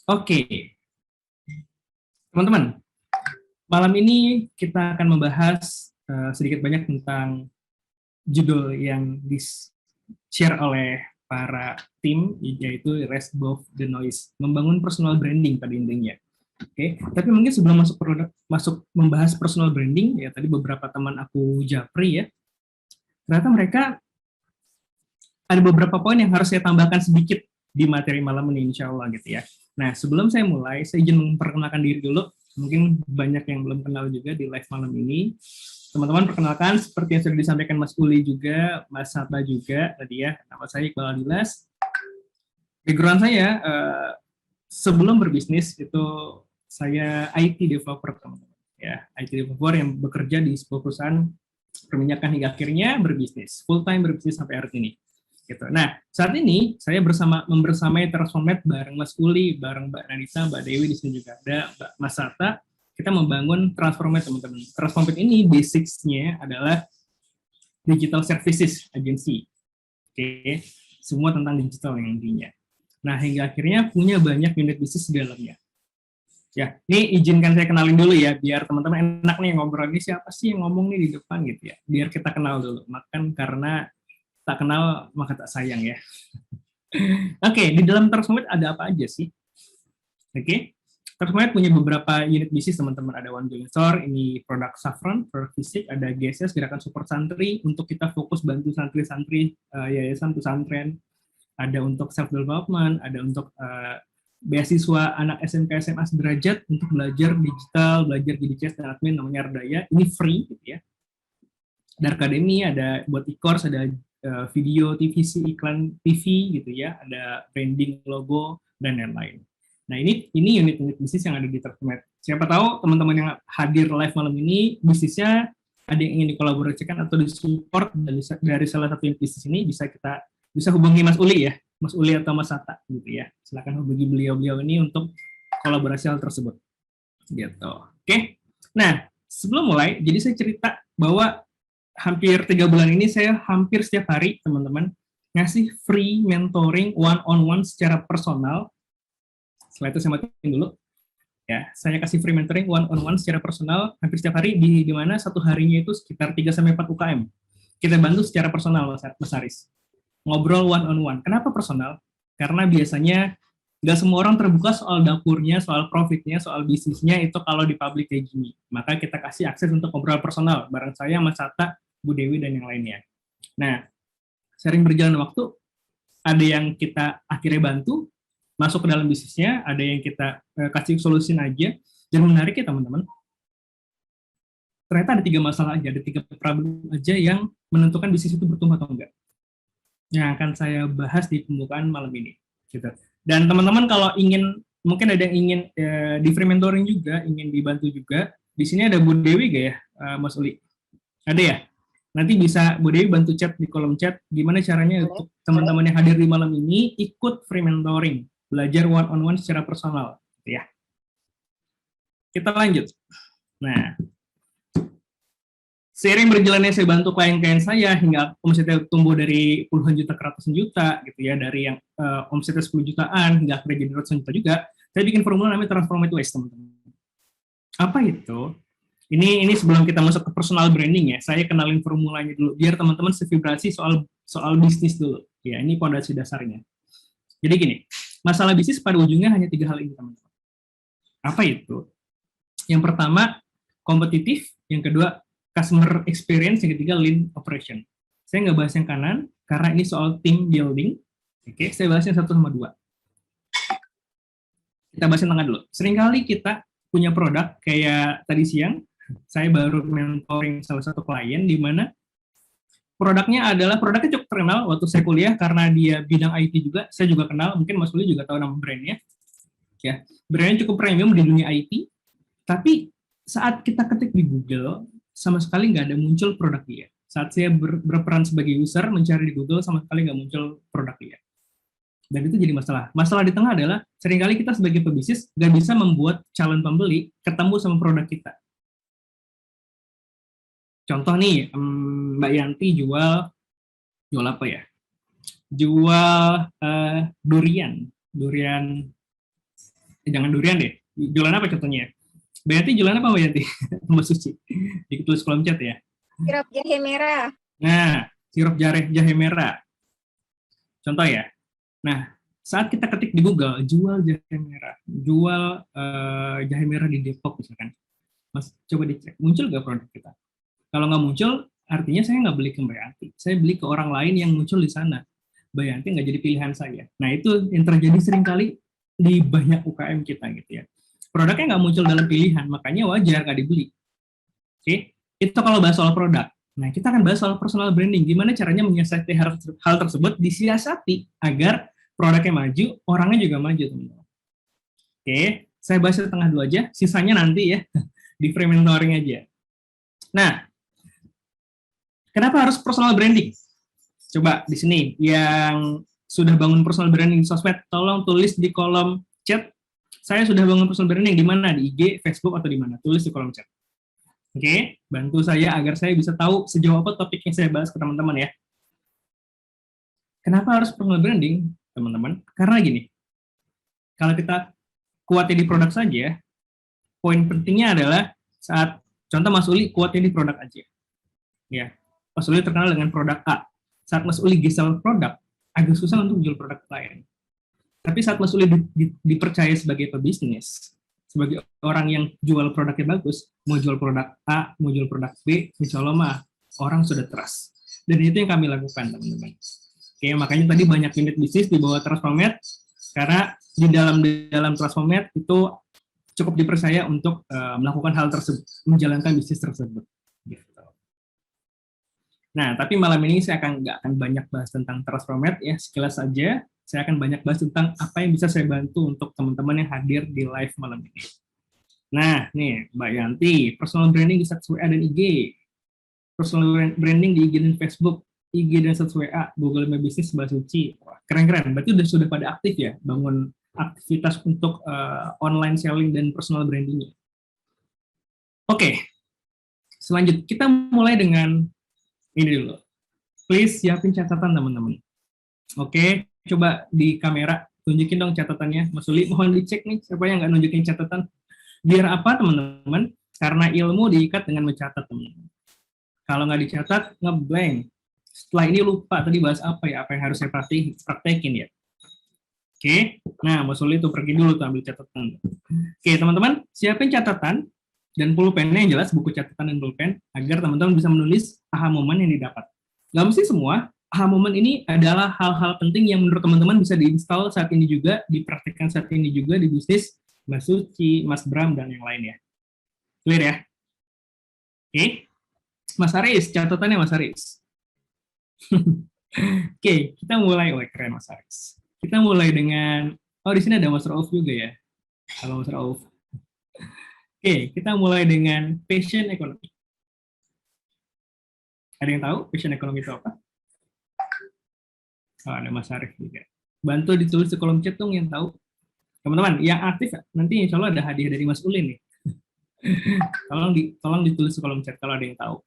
Oke, teman-teman, malam ini kita akan membahas sedikit banyak tentang judul yang di-share oleh para tim, yaitu Rest Above the Noise, membangun personal branding pada intinya. Oke, tapi mungkin sebelum masuk membahas personal branding, ya tadi beberapa teman aku japri ya, ternyata mereka ada beberapa poin yang harus saya tambahkan sedikit di materi malam ini, insya Allah gitu ya. Nah, sebelum saya mulai, saya izin memperkenalkan diri dulu. Mungkin banyak yang belum kenal juga di live malam ini. Teman-teman perkenalkan, seperti yang sudah disampaikan Mas Uli juga, Mas Sata juga tadi ya. Nama saya Iqbal Adilas. Background saya, sebelum berbisnis itu saya IT developer, teman-teman. Ya, IT developer yang bekerja di sebuah perusahaan perminyakan hingga akhirnya berbisnis, full time berbisnis sampai hari ini. Gitu. Nah, saat ini saya membersamai Transformate bareng Mas Uli, bareng Mbak Nanisa, Mbak Dewi, di sini juga ada Mbak Mas Sata. Kita membangun Transformate, teman-teman. Transformate ini basics-nya adalah digital services agency. Oke, semua tentang digital yang intinya. Nah, hingga akhirnya punya banyak unit bisnis di dalamnya. Ya, ini izinkan saya kenalin dulu ya, biar teman-teman enak nih ngobrol, ini siapa sih yang ngomong nih di depan gitu ya. Biar kita kenal dulu. Makan karena tak kenal maka tak sayang ya. Oke, di dalam Transformate ada apa aja sih? Oke, Transformate punya beberapa unit bisnis, teman-teman. Ada One Billion Store, ini produk saffron, produk fisik. Ada GSS, Gerakan Support Santri, untuk kita fokus bantu santri-santri yayasan pesantren. Ada untuk self development, ada untuk beasiswa anak SMK SMA sederajat untuk belajar digital, belajar jadi CS dan admin, namanya Ardaya. Ini free gitu ya. Ada Academy, ada buat e-course, ada video, TVC, iklan TV gitu ya, ada branding, logo, dan lain-lain. Nah, ini unit-unit bisnis yang ada di Transformate. Siapa tahu teman-teman yang hadir live malam ini, bisnisnya ada yang ingin dikolaborasikan atau disupport dari salah satu unit bisnis ini, bisa hubungi Mas Uli ya, Mas Uli atau Mas Sata gitu ya. Silakan hubungi beliau-beliau ini untuk kolaborasi hal tersebut. Gitu. Oke. Nah, sebelum mulai, jadi saya cerita bahwa hampir 3 bulan ini saya hampir setiap hari, teman-teman, ngasih free mentoring one-on-one secara personal. Setelah itu saya matiin dulu. Ya, saya kasih free mentoring one-on-one secara personal hampir setiap hari, di mana satu harinya itu sekitar 3-4 UKM. Kita bantu secara personal, Mas Haris. Ngobrol one-on-one. Kenapa personal? Karena biasanya nggak semua orang terbuka soal dapurnya, soal profitnya, soal bisnisnya itu kalau di publik kayak gini. Maka kita kasih akses untuk ngobrol personal bareng saya, Mas Sata, Bu Dewi, dan yang lainnya. Nah, sering berjalan waktu, ada yang kita akhirnya bantu masuk ke dalam bisnisnya, ada yang kita kasih solusi aja. Dan menarik ya teman-teman, ternyata ada 3 masalah aja, ada 3 problem aja yang menentukan bisnis itu bertumbuh atau enggak. Yang akan saya bahas di pembukaan malam ini. Gitu. Dan teman-teman kalau ingin, mungkin ada yang ingin di free mentoring juga, ingin dibantu juga, di sini ada Bu Dewi gak ya, Mas Uli? Ada ya? Nanti bisa Bu Dewi bantu chat di kolom chat, gimana caranya untuk teman-teman yang hadir di malam ini ikut free mentoring, belajar one-on-one secara personal. Gitu ya. Kita lanjut. Nah, seiring berjalannya saya bantu klien-klien saya hingga omsetnya tumbuh dari puluhan juta ke ratusan juta gitu ya, dari yang omsetnya 10 jutaan hingga akhirnya jadi ratusan juta juga, saya bikin formula namanya Transformate Waste, teman-teman. Apa itu? Ini sebelum kita masuk ke personal branding ya, saya kenalin formulanya dulu biar teman-teman sevibrasi soal bisnis dulu. Ya, ini fondasi dasarnya. Jadi gini, masalah bisnis pada ujungnya hanya 3 hal ini, teman-teman. Apa itu? Yang pertama, kompetitif, yang kedua, customer experience, yang ketiga, lean operation. Saya nggak bahas yang kanan, karena ini soal team building. Oke, saya bahas yang 1 sama 2. Kita bahas yang tengah dulu. Seringkali kita punya produk, kayak tadi siang, saya baru mentoring salah satu klien, di mana produknya cukup terkenal waktu saya kuliah, karena dia bidang IT juga, saya juga kenal, mungkin Mas Uli juga tahu nama brandnya. Ya, brandnya cukup premium di dunia IT, tapi saat kita ketik di Google, sama sekali nggak ada muncul produk dia. Saat saya berperan sebagai user, mencari di Google, sama sekali nggak muncul produk dia. Dan itu jadi masalah. Masalah di tengah adalah, seringkali kita sebagai pebisnis nggak bisa membuat calon pembeli ketemu sama produk kita. Contoh nih, Mbak Yanti jual apa ya? Jual durian Jangan durian deh. Jualan apa contohnya? Mbak Yanti jualan apa Mbak Yanti? Mbak Suci. Ditulis kolom chat ya. Sirup jahe merah. Nah, sirup jahe merah. Contoh ya. Nah, saat kita ketik di Google, jual jahe merah, jual jahe merah di Depok misalkan. Mas, coba dicek, muncul nggak produk kita? Kalau nggak muncul, artinya saya nggak beli ke Mbak Yanti. Saya beli ke orang lain yang muncul di sana. Mbak Yanti nggak jadi pilihan saya. Nah, itu yang terjadi sering kali di banyak UKM kita gitu ya. Produknya nggak muncul dalam pilihan, makanya wajar nggak dibeli. Oke, itu kalau bahas soal produk. Nah, kita akan bahas soal personal branding. Gimana caranya menyiasati hal tersebut disiasati agar produknya maju, orangnya juga maju, teman-teman. Oke, saya bahas setengah dulu aja, sisanya nanti ya, di frame mentoring aja. Nah, kenapa harus personal branding? Coba di sini, yang sudah bangun personal branding di sosmed, tolong tulis di kolom chat, saya sudah bangun personal branding di mana? Di IG, Facebook, atau di mana? Tulis di kolom chat. Oke, bantu saya agar saya bisa tahu sejauh apa topik yang saya bahas ke teman-teman ya. Kenapa harus personal branding, teman-teman? Karena gini, kalau kita kuatnya di produk saja, poin pentingnya adalah saat, contoh Mas Uli kuatnya di produk aja. Ya, Mas Uli terkenal dengan produk A. Saat Mas Uli gesel produk, agak susah untuk jual produk lain. Tapi saat Mas Uli dipercaya sebagai pebisnis, sebagai orang yang jual produknya bagus, mau jual produk A, mau jual produk B, insya Allah mah orang sudah trust. Dan itu yang kami lakukan, teman-teman. Oke, makanya tadi banyak unit bisnis di bawah Transformat, karena di dalam Transformat itu cukup dipercaya untuk melakukan hal tersebut, menjalankan bisnis tersebut. Gitu. Nah, tapi malam ini saya nggak akan banyak bahas tentang Transformat ya, sekilas saja. Saya akan banyak bahas tentang apa yang bisa saya bantu untuk teman-teman yang hadir di live malam ini. Nah, nih Mbak Yanti, personal branding di status WA dan IG, personal branding di IG dan Facebook, IG dan status WA, Google My Business, Mbak Suci. Wah, keren-keren, berarti sudah pada aktif ya, bangun aktivitas untuk online selling dan personal branding. Oke, selanjutnya kita mulai dengan ini dulu. Please siapin catatan teman-teman. Oke, coba di kamera tunjukin dong catatannya. Mas Uli, mohon dicek nih siapa yang nggak nunjukin catatan. Biar apa teman-teman? Karena ilmu diikat dengan mencatat teman-teman. Kalau nggak dicatat, ngeblank. Setelah ini lupa tadi bahas apa ya, apa yang harus saya praktekin ya. Oke, nah Mas Uli tuh pergi dulu tuh ambil catatan. Oke teman-teman, siapin catatan dan pulpennya yang jelas, buku catatan dan pulpen, agar teman-teman bisa menulis aha momen yang didapat. Nggak mesti semua, aha momen ini adalah hal-hal penting yang menurut teman-teman bisa diinstal saat ini juga, dipraktikkan saat ini juga di bisnis Mbak Suci, Mas Bram, dan yang lainnya. Clear ya? Oke, Mas Aris, catatannya Mas Aris. Oke, kita mulai. Oh, keren Mas Aris. Kita mulai dengan, oh di sini ada Mas Rauf juga ya. Halo Mas Rauf. Oke, kita mulai dengan passion ekonomi. Ada yang tahu passion ekonomi itu apa? Oh, ada Mas Arif juga. Bantu ditulis di kolom chat dong yang tahu. Teman-teman, yang aktif nanti insya Allah ada hadiah dari Mas Ulin nih. tolong ditulis di kolom chat kalau ada yang tahu.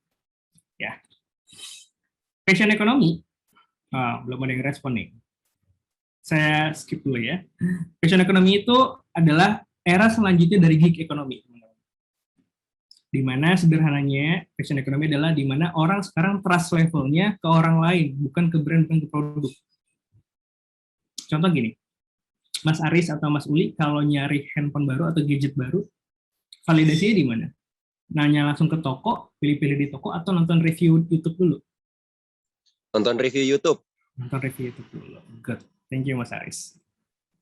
Ya. Passion ekonomi, belum ada yang respon nih. Saya skip dulu ya. Passion ekonomi itu adalah era selanjutnya dari gig ekonomi. Di mana sederhananya passion ekonomi adalah di mana orang sekarang trust levelnya ke orang lain, bukan ke brand, bukan ke produk. Contoh gini, Mas Aris atau Mas Uli kalau nyari handphone baru atau gadget baru, validasinya di mana? Nanya langsung ke toko, pilih-pilih di toko, atau nonton review YouTube dulu? Nonton review YouTube. Nonton review YouTube dulu. Good. Thank you Mas Aris.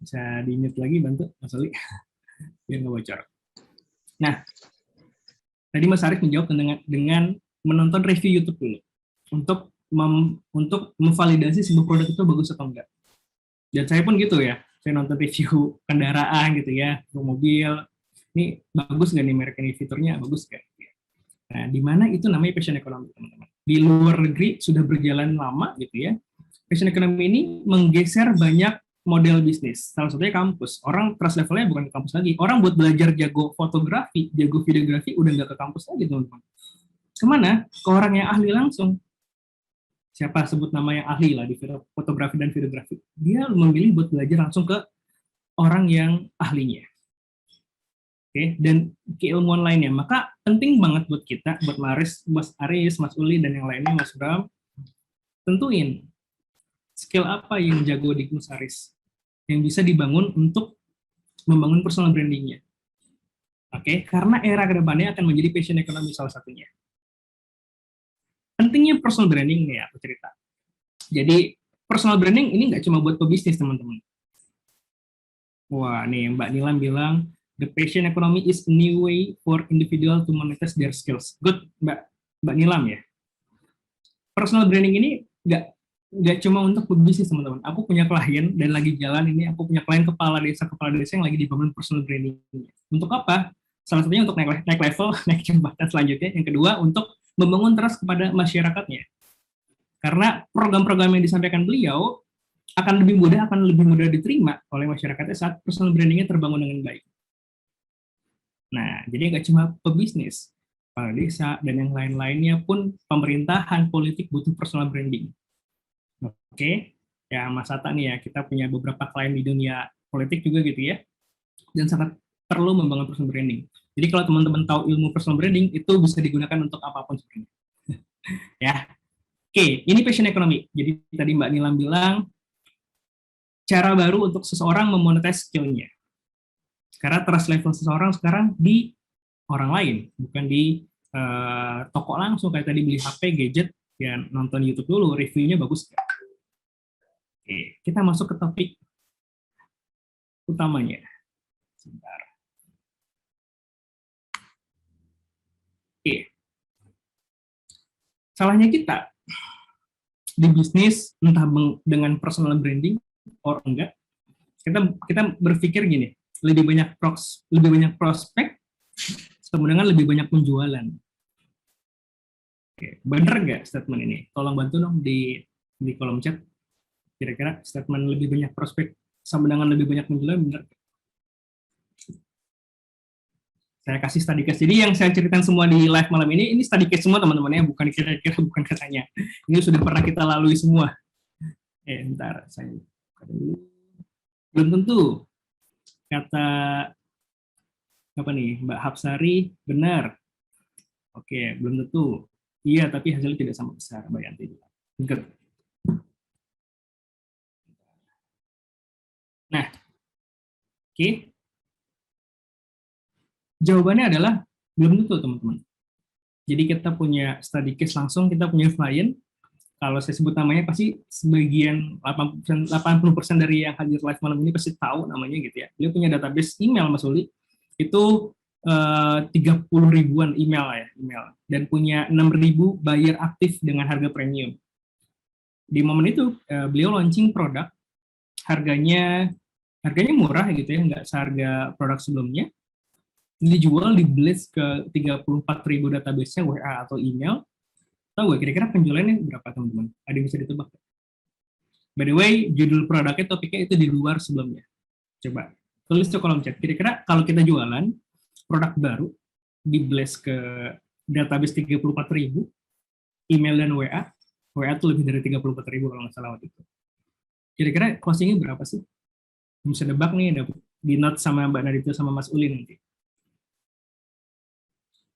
Bisa di-mute lagi bantu Mas Uli biar nggak bocor. Nah, tadi Mas Aris menjawab dengan menonton review YouTube dulu untuk memvalidasi sebuah produk itu bagus atau enggak. Dan saya pun gitu ya, saya nonton review kendaraan gitu ya, mobil, ini bagus nggak nih merek ini, fiturnya bagus nggak? Nah, di mana itu namanya passion ekonomi teman-teman. Di luar negeri sudah berjalan lama gitu ya. Passion ekonomi ini menggeser banyak model bisnis. Salah satunya kampus. Orang trust levelnya bukan ke kampus lagi. Orang buat belajar jago fotografi, jago videografi, udah nggak ke kampus lagi teman-teman. Kemana? Ke orang yang ahli langsung. Siapa sebut nama yang ahli lah di fotografi dan videografi. Dia memilih buat belajar langsung ke orang yang ahlinya. Oke, dan keilmuan lainnya. Maka penting banget buat kita, buat Mas Aris, Mas Uli, dan yang lainnya, Mas Bram, tentuin skill apa yang jago di Mas Aris, yang bisa dibangun untuk membangun personal brandingnya. Oke, karena era kedepannya akan menjadi passion ekonomi salah satunya. Pentingnya personal branding nih, aku cerita. Jadi, personal branding ini nggak cuma buat pebisnis, teman-teman. Wah, nih Mbak Nilam bilang, the passion economy is a new way for individual to monetize their skills. Good, Mbak Nilam ya. Personal branding ini nggak cuma untuk pebisnis, teman-teman. Aku punya klien dan lagi jalan ini, aku punya klien kepala desa yang lagi dibangun personal branding. Untuk apa? Salah satunya untuk naik level, naik jabatan selanjutnya. Yang kedua, untuk membangun trust kepada masyarakatnya. Karena program-program yang disampaikan beliau akan lebih mudah diterima oleh masyarakatnya saat personal brandingnya terbangun dengan baik. Nah, jadi nggak cuma pebisnis, kepala desa, dan yang lain-lainnya pun pemerintahan, politik butuh personal branding. Oke, ya Mas Atta nih ya, kita punya beberapa klien di dunia politik juga gitu ya, dan sangat perlu membangun personal branding. Jadi kalau teman-teman tahu ilmu personal branding, itu bisa digunakan untuk apapun sebenarnya. Ya, oke, ini passion economy. Jadi tadi Mbak Nilam bilang, cara baru untuk seseorang memonetize skill-nya. Karena trust level seseorang sekarang di orang lain, bukan di toko langsung, kayak tadi beli HP, gadget, ya nonton YouTube dulu, reviewnya bagus. Oke, kita masuk ke topik utamanya. Sebentar. Oke. Salahnya kita di bisnis, entah dengan personal branding or enggak, kita berpikir gini, lebih banyak prospek sama dengan lebih banyak penjualan. Oke, bener nggak statement ini? Tolong bantu dong di kolom chat. Kira-kira statement lebih banyak prospek sama dengan lebih banyak penjualan bener? Saya kasih study case. Jadi yang saya ceritakan semua di live malam ini study case semua teman-teman ya, bukan kira-kira, bukan katanya. Ini sudah pernah kita lalui semua. Ntar saya belum tentu kata apa nih Mbak Hapsari benar. Oke, belum tentu. Iya, tapi hasilnya tidak sama besar, Mbak Yanti. Good. Nah, oke. Jawabannya adalah belum tentu, teman-teman. Jadi kita punya study case langsung, kita punya klien. Kalau saya sebut namanya, pasti sebagian 80% dari yang hadir live malam ini pasti tahu namanya gitu ya. Dia punya database email, Mas Uli. Itu 30 ribuan email, dan punya 6.000 buyer aktif dengan harga premium. Di momen itu beliau launching produk, harganya murah gitu ya, nggak seharga produk sebelumnya, dijual di blast ke 34.000 database-nya WA atau email. Tahu gak kira-kira penjualannya berapa, teman-teman? Ada yang bisa ditebak? By the way, judul produknya, topiknya itu di luar sebelumnya. Coba tulis ke kolom chat. Kira-kira kalau kita jualan produk baru di blast ke database 34.000, email dan WA itu lebih dari 34.000 kalau nggak salah waktu itu. Kira-kira closingnya berapa sih? Bisa debak nih, di note sama Mbak Nadita sama Mas Uli nanti.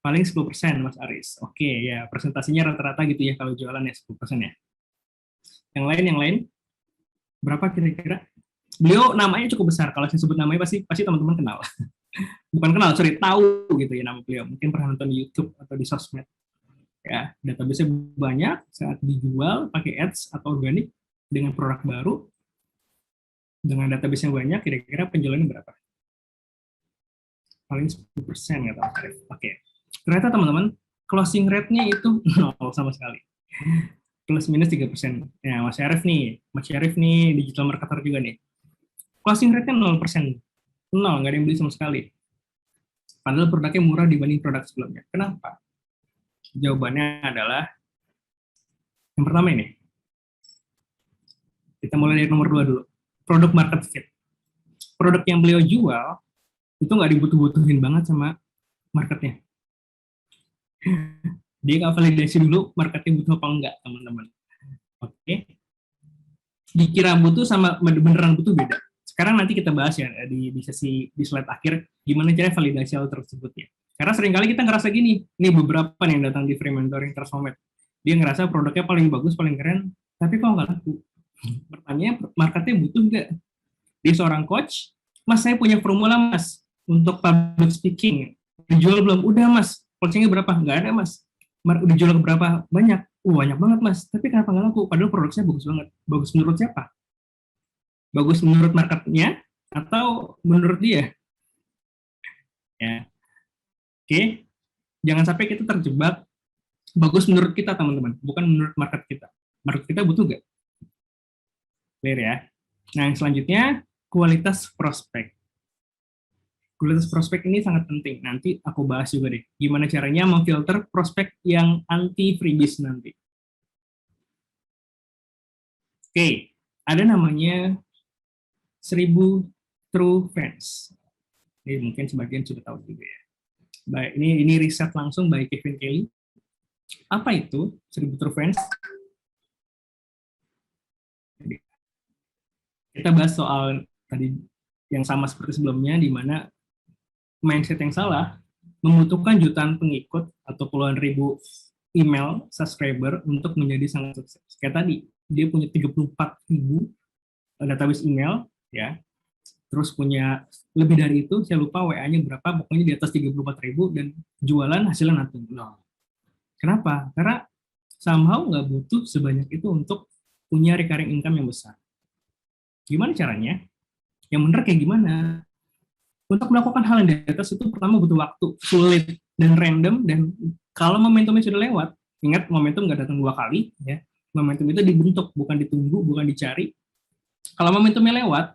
Paling 10%, Mas Aris. Oke, ya presentasinya rata-rata gitu ya kalau jualan ya 10% ya. Yang lain, berapa kira-kira? Beliau namanya cukup besar. Kalau saya sebut namanya pasti teman-teman kenal. Bukan kenal, tahu gitu ya nama beliau. Mungkin pernah nonton di YouTube atau di sosmed. Ya, database-nya banyak, saat dijual pakai ads atau organik dengan produk baru, dengan database yang banyak, kira-kira penjualannya berapa? Paling 10% nggak tahu. Oke. Ternyata teman-teman, closing rate-nya itu 0 sama sekali. Plus minus 3%. Ya, Mas Syarif nih, digital marketer juga nih. Closing rate-nya 0%. 0, nggak ada yang beli sama sekali. Padahal produknya murah dibanding produk sebelumnya. Kenapa? Jawabannya adalah, yang pertama ini. Kita mulai dari nomor 2 dulu. Produk market fit. Produk yang beliau jual, itu nggak dibutuh-butuhin banget sama marketnya. Dia nggak validasi dulu marketnya butuh apa enggak, teman-teman. Oke. Dikira butuh sama beneran butuh beda. Sekarang nanti kita bahas ya di slide akhir Gimana cara validasi hal tersebut ya? Karena seringkali kita ngerasa gini, ini beberapa nih yang datang di free mentoring Transformate. Dia ngerasa produknya paling bagus, paling keren, tapi kok nggak laku? Pertanyaannya, marketnya butuh nggak? Dia seorang coach, Mas saya punya formula Mas, untuk public speaking. Dijual belum? Udah Mas. Coachingnya berapa? Nggak ada Mas. Dijual berapa? Banyak. Banyak banget Mas. Tapi kenapa nggak laku? Padahal produknya bagus banget. Bagus menurut siapa? Bagus menurut marketnya atau menurut dia? Ya. Oke. Jangan sampai kita terjebak bagus menurut kita teman-teman, bukan menurut market kita. Market kita butuh nggak? Clear ya? Nah, yang selanjutnya, kualitas prospek. Kualitas prospek ini sangat penting. Nanti aku bahas juga deh, gimana caranya memfilter prospek yang anti freebies nanti. Oke, ada namanya 1000 true fans. Ini mungkin sebagian sudah tahu juga ya. Baik, ini riset langsung by Kevin Kelly. Apa itu 1000 true fans? Kita bahas soal tadi yang sama seperti sebelumnya, di mana mindset yang salah membutuhkan jutaan pengikut atau puluhan ribu email subscriber untuk menjadi sangat sukses. Kayak tadi, dia punya 34.000 database email, ya. Terus punya lebih dari itu, saya lupa WA-nya berapa, pokoknya di atas 34.000 dan jualan hasilnya nothing. No. Kenapa? Karena somehow nggak butuh sebanyak itu untuk punya recurring income yang besar. Gimana caranya? Yang benar kayak gimana? Untuk melakukan hal yang di atas itu pertama butuh waktu, sulit, dan random, dan kalau momentumnya sudah lewat, ingat momentum nggak datang 2 kali, ya. Momentum itu dibentuk, bukan ditunggu, bukan dicari. Kalau momentumnya lewat,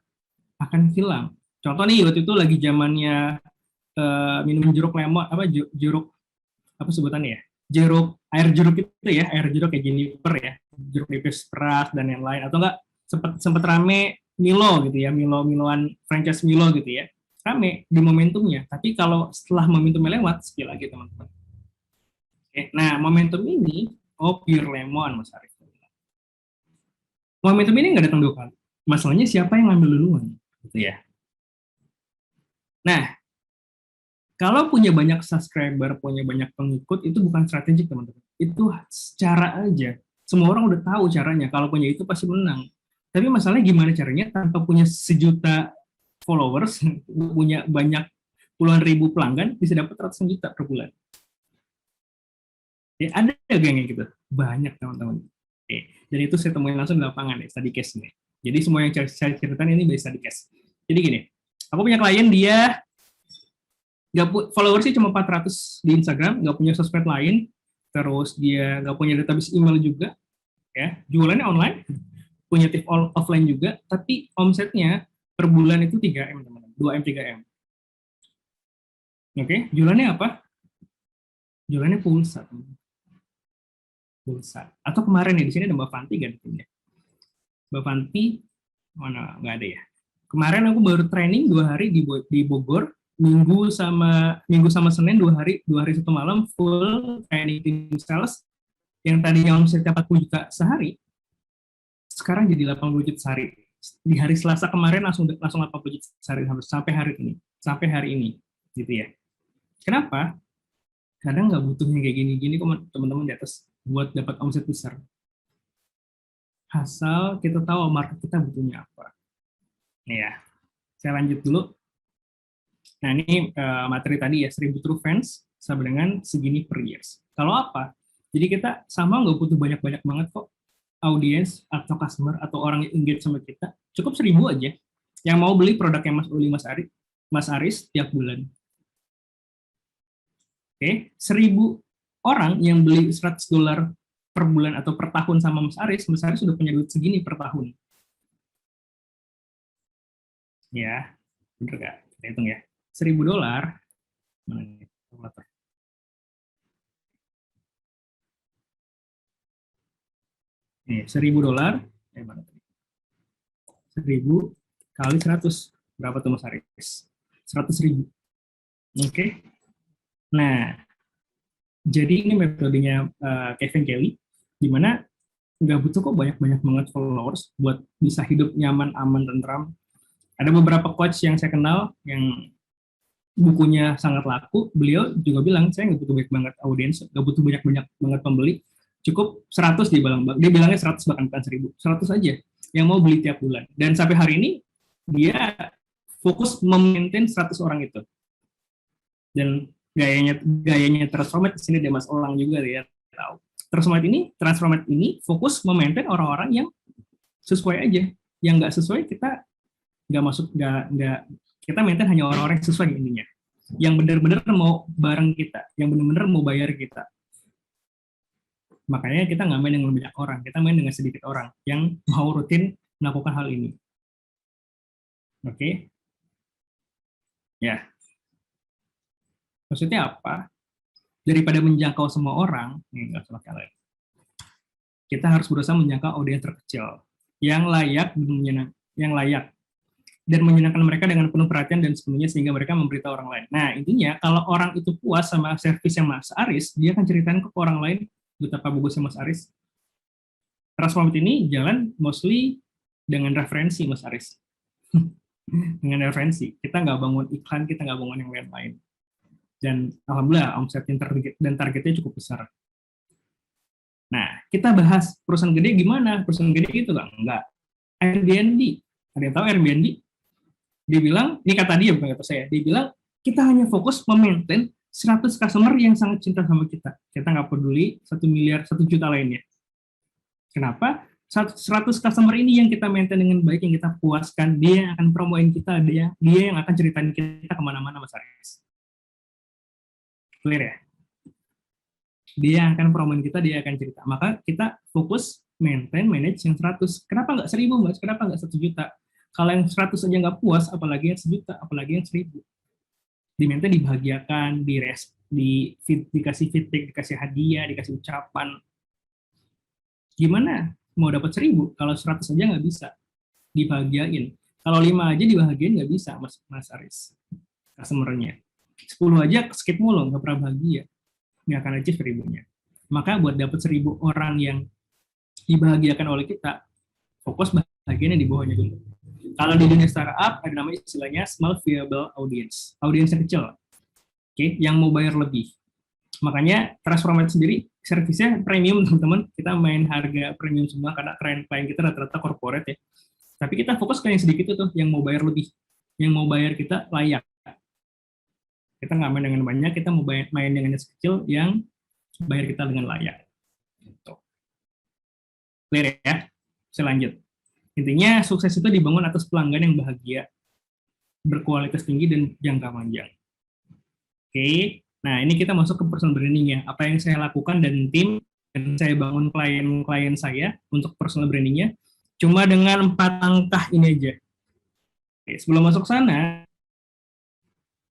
akan hilang. Contoh nih, waktu itu lagi zamannya minum jeruk lemon, jeruk, apa sebutannya ya? Air jeruk itu ya, air jeruk kayak Jennifer ya, jeruk nipis keras dan yang lain, atau enggak sempat rame Milo gitu ya, Miloan franchise Milo gitu ya, rame di momentumnya. Tapi kalau setelah momentumnya lewat, sepi lagi teman-teman. Oke, nah momentum ini, pure lemon Mas Arif. Momentum ini nggak datang 2 kali. Masalahnya siapa yang ngambil duluan, gitu ya. Nah, kalau punya banyak subscriber, punya banyak pengikut, itu bukan strategik teman-teman. Itu cara aja. Semua orang udah tahu caranya. Kalau punya itu pasti menang. Tapi masalahnya gimana caranya tanpa punya 1 juta followers, punya banyak puluhan ribu pelanggan, bisa dapat ratusan juta per bulan. Ya, ada geng yang gitu. Banyak teman-teman. Oke. Dan itu saya temuin langsung di lapangan ya, study case nih. Jadi semua yang saya ceritakan ini by study case. Jadi gini, aku punya klien, dia followersnya cuma 400 di Instagram, nggak punya sosmed lain, terus dia nggak punya database email juga, ya, jualannya online, punya tip offline juga, tapi omsetnya per bulan itu 3M teman-teman, 2M 3M. Oke, jualannya apa? Jualannya pulsa. Pulsa. Atau kemarin ya, di sini ada Mbak Fanti gantinya. Mbak Fanti mana nggak ada ya. Kemarin aku baru training 2 hari di Bogor, Minggu sama Senin 2 hari 1 malam full training tim sales yang tadinya omsetnya 40 juta sehari, sekarang jadi 80 juta sehari. Di hari Selasa kemarin langsung 80 juta sehari sampai hari ini gitu ya. Kenapa? Kadang nggak butuh yang kayak gini-gini teman-teman di atas buat dapat omset besar. Asal kita tahu market kita butuhnya apa. Nih ya, saya lanjut dulu. Nah, ini materi tadi ya, 1000 true fans sama dengan segini per years. Kalau apa? Jadi kita sama nggak butuh banyak-banyak banget kok audiens atau customer atau orang yang engage sama kita. Cukup 1000 aja yang mau beli produknya Mas Uli, Mas Aris tiap bulan. Oke, 1000 orang yang beli $100 per bulan atau per tahun sama Mas Aris sudah punya duit segini per tahun. Ya, bener nggak? Kita hitung ya. $1.000, mana nih? Nih, $1.000, mana tadi? 1.000 kali 100, berapa tuh Mas Aris? 100.000. Oke. Nah, jadi ini metodenya Kevin Kelly, di mana nggak butuh kok banyak-banyak banget followers buat bisa hidup nyaman, aman, tentram. Ada beberapa coach yang saya kenal yang bukunya sangat laku, beliau juga bilang, saya nggak butuh banyak banget audiens, nggak butuh banyak-banyak banget pembeli, cukup 100 dia bilangnya 100 bahkan bukan 1000, 100 aja yang mau beli tiap bulan. Dan sampai hari ini, dia fokus memaintain 100 orang itu. Dan gayanya Transformate di sini dia Mas Elang juga dia tahu. Transformate ini fokus memaintain orang-orang yang sesuai aja. Yang nggak sesuai kita nggak masuk, nggak kita maintain hanya orang-orang yang sesuai intinya. Yang benar-benar mau bareng kita, yang benar-benar mau bayar kita. Makanya kita nggak main dengan banyak orang, kita main dengan sedikit orang yang mau rutin melakukan hal ini. Oke? Ya. Maksudnya apa? Daripada menjangkau semua orang, nih nggak salah kalian. Kita harus berusaha menjangkau audiens terkecil yang layak dan menyenangkan mereka dengan penuh perhatian dan sepenuhnya sehingga mereka memberitahu orang lain. Nah, intinya kalau orang itu puas sama servisnya Mas Aris, dia akan ceritain ke orang lain betapa bagusnya Mas Aris. Transformate ini jalan mostly dengan referensi Mas Aris. Dengan referensi. Kita nggak bangun iklan, kita nggak bangun yang lain-lain. Dan alhamdulillah omsetnya dan targetnya cukup besar. Nah, kita bahas perusahaan gede gimana? Perusahaan gede itu enggak. Airbnb. Ada yang tahu Airbnb? Dia bilang, ini kata dia bukan kata saya, dia bilang kita hanya fokus memaintain 100 customer yang sangat cinta sama kita. Kita nggak peduli 1 miliar, 1 juta lainnya. Kenapa? 100 customer ini yang kita maintain dengan baik, yang kita puaskan, dia yang akan promoin kita, dia yang akan ceritain kita kemana-mana Mas Aris. Clear ya? Dia akan promoin kita, dia akan cerita. Maka kita fokus manage yang 100. Kenapa nggak 1000, Mas? Kenapa nggak 1 juta? Kalau yang 100 aja nggak puas, apalagi yang 1 juta, apalagi yang 1000. Di-maintain, dibahagiakan, dikasih feedback, dikasih hadiah, dikasih ucapan. Gimana? Mau dapat 1000, kalau 100 aja nggak bisa. Dibahagiain. Kalau 5 aja dibahagiain nggak bisa, Mas Aris. Customer-nya. 10 aja skip mulu, nggak pernah bahagia. Nggak akan achieve 1000-nya. Maka buat dapat 1000 orang yang dibahagiakan oleh kita, fokus bahagiannya di bawahnya dulu. Kalau di dunia startup, ada namanya istilahnya small viable audience. Audiens yang kecil. Oke, yang mau bayar lebih. Makanya Transformate sendiri, servisnya premium, teman-teman. Kita main harga premium semua, karena klien kita rata-rata corporate ya. Tapi kita fokus ke yang sedikit itu, yang mau bayar lebih. Yang mau bayar kita layak. Kita nggak main dengan banyak, kita mau main dengan yang kecil yang bayar kita dengan layak. Gitu. Clear ya? Saya lanjut. Intinya sukses itu dibangun atas pelanggan yang bahagia, berkualitas tinggi, dan jangka panjang. Oke, nah ini kita masuk ke personal branding ya. Apa yang saya lakukan dan tim, dan saya bangun klien-klien saya untuk personal brandingnya, cuma dengan 4 langkah ini aja. Oke, sebelum masuk sana,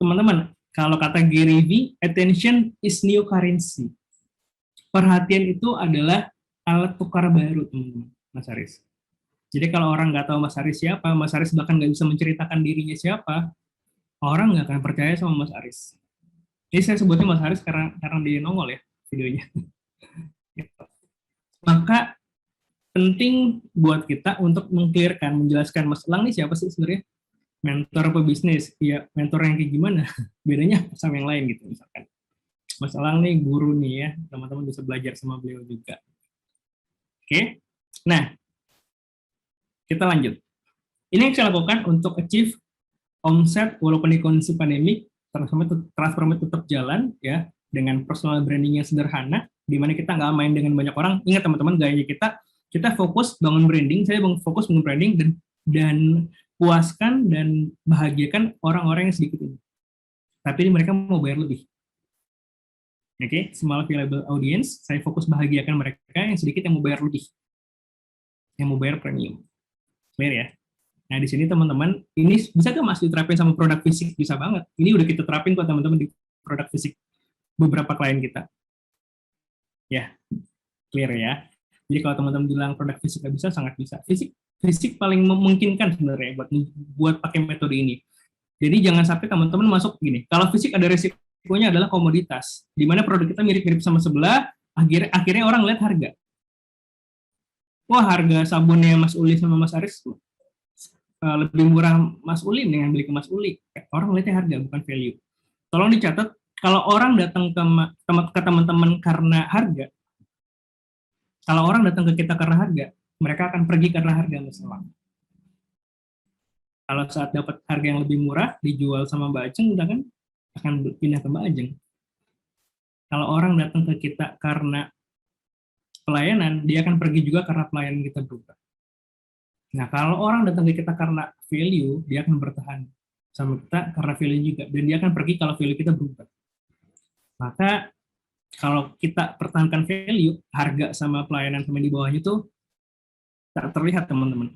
teman-teman, kalau kata Gary V, attention is new currency. Perhatian itu adalah alat tukar baru, teman-teman, Mas Aris. Jadi kalau orang nggak tahu Mas Aris siapa, Mas Aris bahkan nggak bisa menceritakan dirinya siapa, orang nggak akan percaya sama Mas Aris. Jadi saya sebutnya Mas Aris karena dia nongol ya videonya. Maka penting buat kita untuk mengclearkan, menjelaskan Mas Elang nih siapa sih sebenarnya? Mentor pebisnis, ya mentor yang kayak gimana? Bedanya sama yang lain gitu misalkan. Mas Elang nih guru nih ya, teman-teman bisa belajar sama beliau juga. Oke, nah kita lanjut. Ini yang saya lakukan untuk achieve omset walaupun di kondisi pandemik, Transformate tetap jalan ya dengan personal branding yang sederhana, di mana kita nggak main dengan banyak orang. Ingat teman-teman, gayanya kita fokus bangun branding, saya fokus bangun branding dan puaskan dan bahagiakan orang-orang yang sedikit ini. Tapi mereka mau bayar lebih. Oke, small available audience, saya fokus bahagiakan mereka yang sedikit yang mau bayar lebih. Yang mau bayar premium. Clear ya? Nah, di sini teman-teman, ini bisa nggak Mas diterapin sama produk fisik? Bisa banget. Ini udah kita terapin kok teman-teman di produk fisik beberapa klien kita. Ya, clear ya. Jadi kalau teman-teman bilang produk fisik nggak bisa, sangat bisa. Fisik paling memungkinkan sebenarnya buat pakai metode ini. Jadi jangan sampai teman-teman masuk gini. Kalau fisik ada resikonya adalah komoditas, di mana produk kita mirip-mirip sama sebelah, akhirnya orang lihat harga. Wah, harga sabunnya Mas Uli sama Mas Aris lebih murah Mas Uli dengan beli ke Mas Uli. Orang lihatnya harga, bukan value. tolong dicatat, kalau orang datang ke teman-teman karena harga, kalau orang datang ke kita karena harga, mereka akan pergi karena harga masalah. Kalau saat dapat harga yang lebih murah, dijual sama Mbak Ajeng, udah kan akan pindah ke Mbak Ajeng. Kalau orang datang ke kita karena pelayanan, dia akan pergi juga karena pelayanan kita berubah. Nah, kalau orang datang ke kita karena value, dia akan bertahan sama kita karena value juga. Dan dia akan pergi kalau value kita berubah. Maka, kalau kita pertahankan value, harga sama pelayanan sama di bawahnya itu tak terlihat, teman-teman.